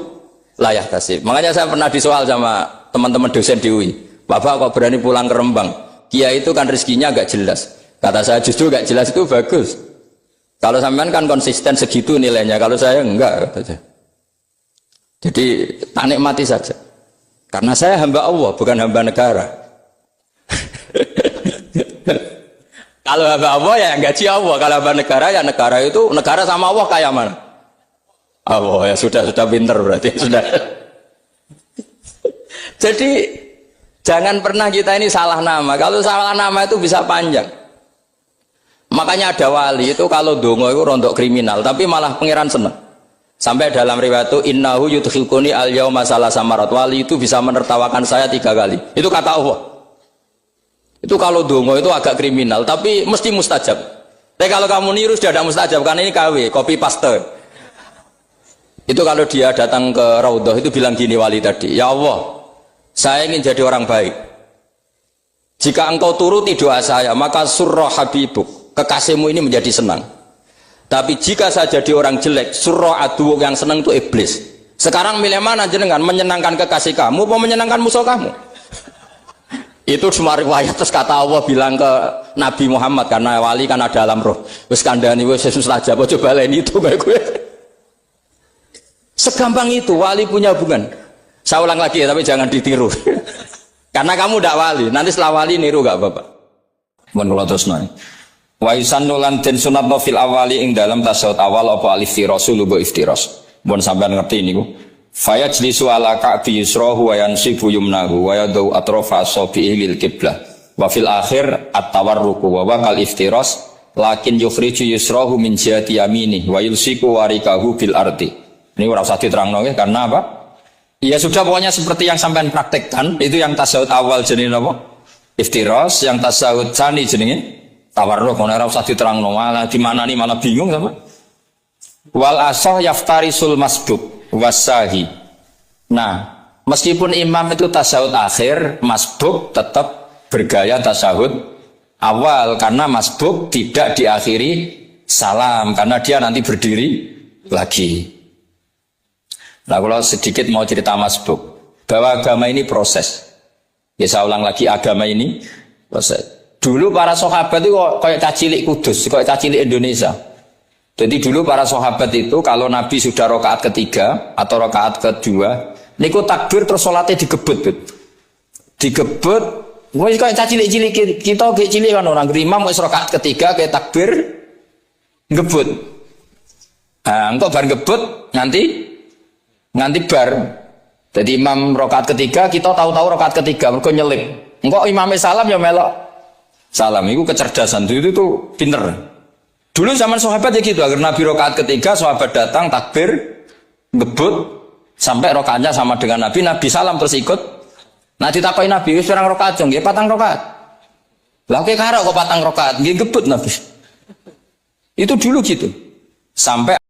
la yahtasib. Makanya saya pernah disoal sama teman-teman dosen di UI. Bapak kok berani pulang ke Rembang? Kiai itu kan rezekinya agak jelas. Kata saya justru agak jelas itu bagus. Kalau sampean kan konsisten segitu nilainya, kalau saya enggak. Jadi tak nikmati saja. Karena saya hamba Allah, bukan hamba negara. Kalau hamba Allah ya yang gaji Allah. Kalau hamba negara ya negara itu, negara sama Allah kayak mana? Allah ya sudah pinter berarti sudah. Jadi jangan pernah kita ini salah nama. Kalau salah nama itu bisa panjang. Makanya ada wali itu kalau dongo itu rontok kriminal, tapi malah pangeran seneng. Sampai dalam riwayat itu innahu yudkhilkuni al-yauma salasa marat. Wali itu bisa menertawakan saya 3 kali. Itu kata Allah. Itu kalau dongo itu agak kriminal, tapi mesti mustajab. Tapi kalau kamu niru sudah ada mustajab, karena ini KW, copy paste. Itu kalau dia datang ke Raudhah itu bilang gini wali tadi, ya Allah, saya ingin jadi orang baik. Jika engkau turuti doa saya, maka surra habibuk, kekasihmu ini menjadi senang. Tapi jika saya jadi orang jelek, surra aduwuk, yang senang itu iblis. Sekarang milih mana jenengan, menyenangkan kekasih kamu atau menyenangkan musuh kamu? Itu cuma riwayat. Terus kata Allah bilang ke Nabi Muhammad, karena wali kan ada alam roh, wis kandhani wis mustajab, coba lain itu kayak gue. Segampang itu wali punya hubungan. Saya ulang lagi ya, tapi jangan ditiru. Karena kamu tidak wali, nanti setelah wali niru gak apa-apa. Mun kula terusno. Wa yusannu lan den sunatno fil awali ing dalam tasawuf awal apa alif tirasul wa iftiras. Mun sampean ngerti niku. Fayajlisu ala ka'bi yusrahu wa yansibu yumnahu wa yadau atrafa asabihi lil qiblah. Wa fil akhir at-tawarruku wa waqal iftiras lakin yukhriju yusrahu min jihati yamini wa yulsiku warikahu bil ardi. Ini ora usah diterangno nggih, karena apa? Ya sudah, pokoknya seperti yang sampean praktekkan, itu yang tasawuf awal jenenge apa? Iftiras, yang tasawuf tsani jenenge tawarruk. Ora usah diterangno, malah di mana nih malah bingung sama. Wal asah yaftarisul masbuk wasahi. Nah, meskipun imam itu tasawuf akhir, masbuk tetap bergaya tasawuf awal, karena masbuk tidak diakhiri salam, karena dia nanti berdiri lagi. Nah, kalau sedikit mau cerita masbuk, bahwa agama ini proses. Ya saya ulang lagi, agama ini proses. Dulu para sahabat itu kayak cacilik Kudus, kayak cacilik Indonesia. Jadi dulu para sahabat itu kalau Nabi sudah rakaat ketiga atau rakaat kedua, niku takbir terus sholatnya digebut. Digebut, wah kayak cacilik-cilik kita kayak cilik kan orang imam wis rakaat ketiga kayak takbir ngebut. Nah, engkau bar ngebut nganti bar. Jadi imam rakaat ketiga, kita tahu-tahu rakaat ketiga mergo nyelip. Engkau imamnya salam ya melok salam. Itu kecerdasan, itu tuh pinter. Dulu zaman sahabat ya gitu, agar Nabi rakaat ketiga, sahabat datang takbir ngebut sampai rakaatnya sama dengan Nabi, Nabi salam terus ikut. Nah ditakoki Nabi, wis pirang rakaat jong? Nggih 4 rakaat. Lah oke karo kok 4 rakaat, nggih ngebut Nabi. Itu dulu gitu. Sampai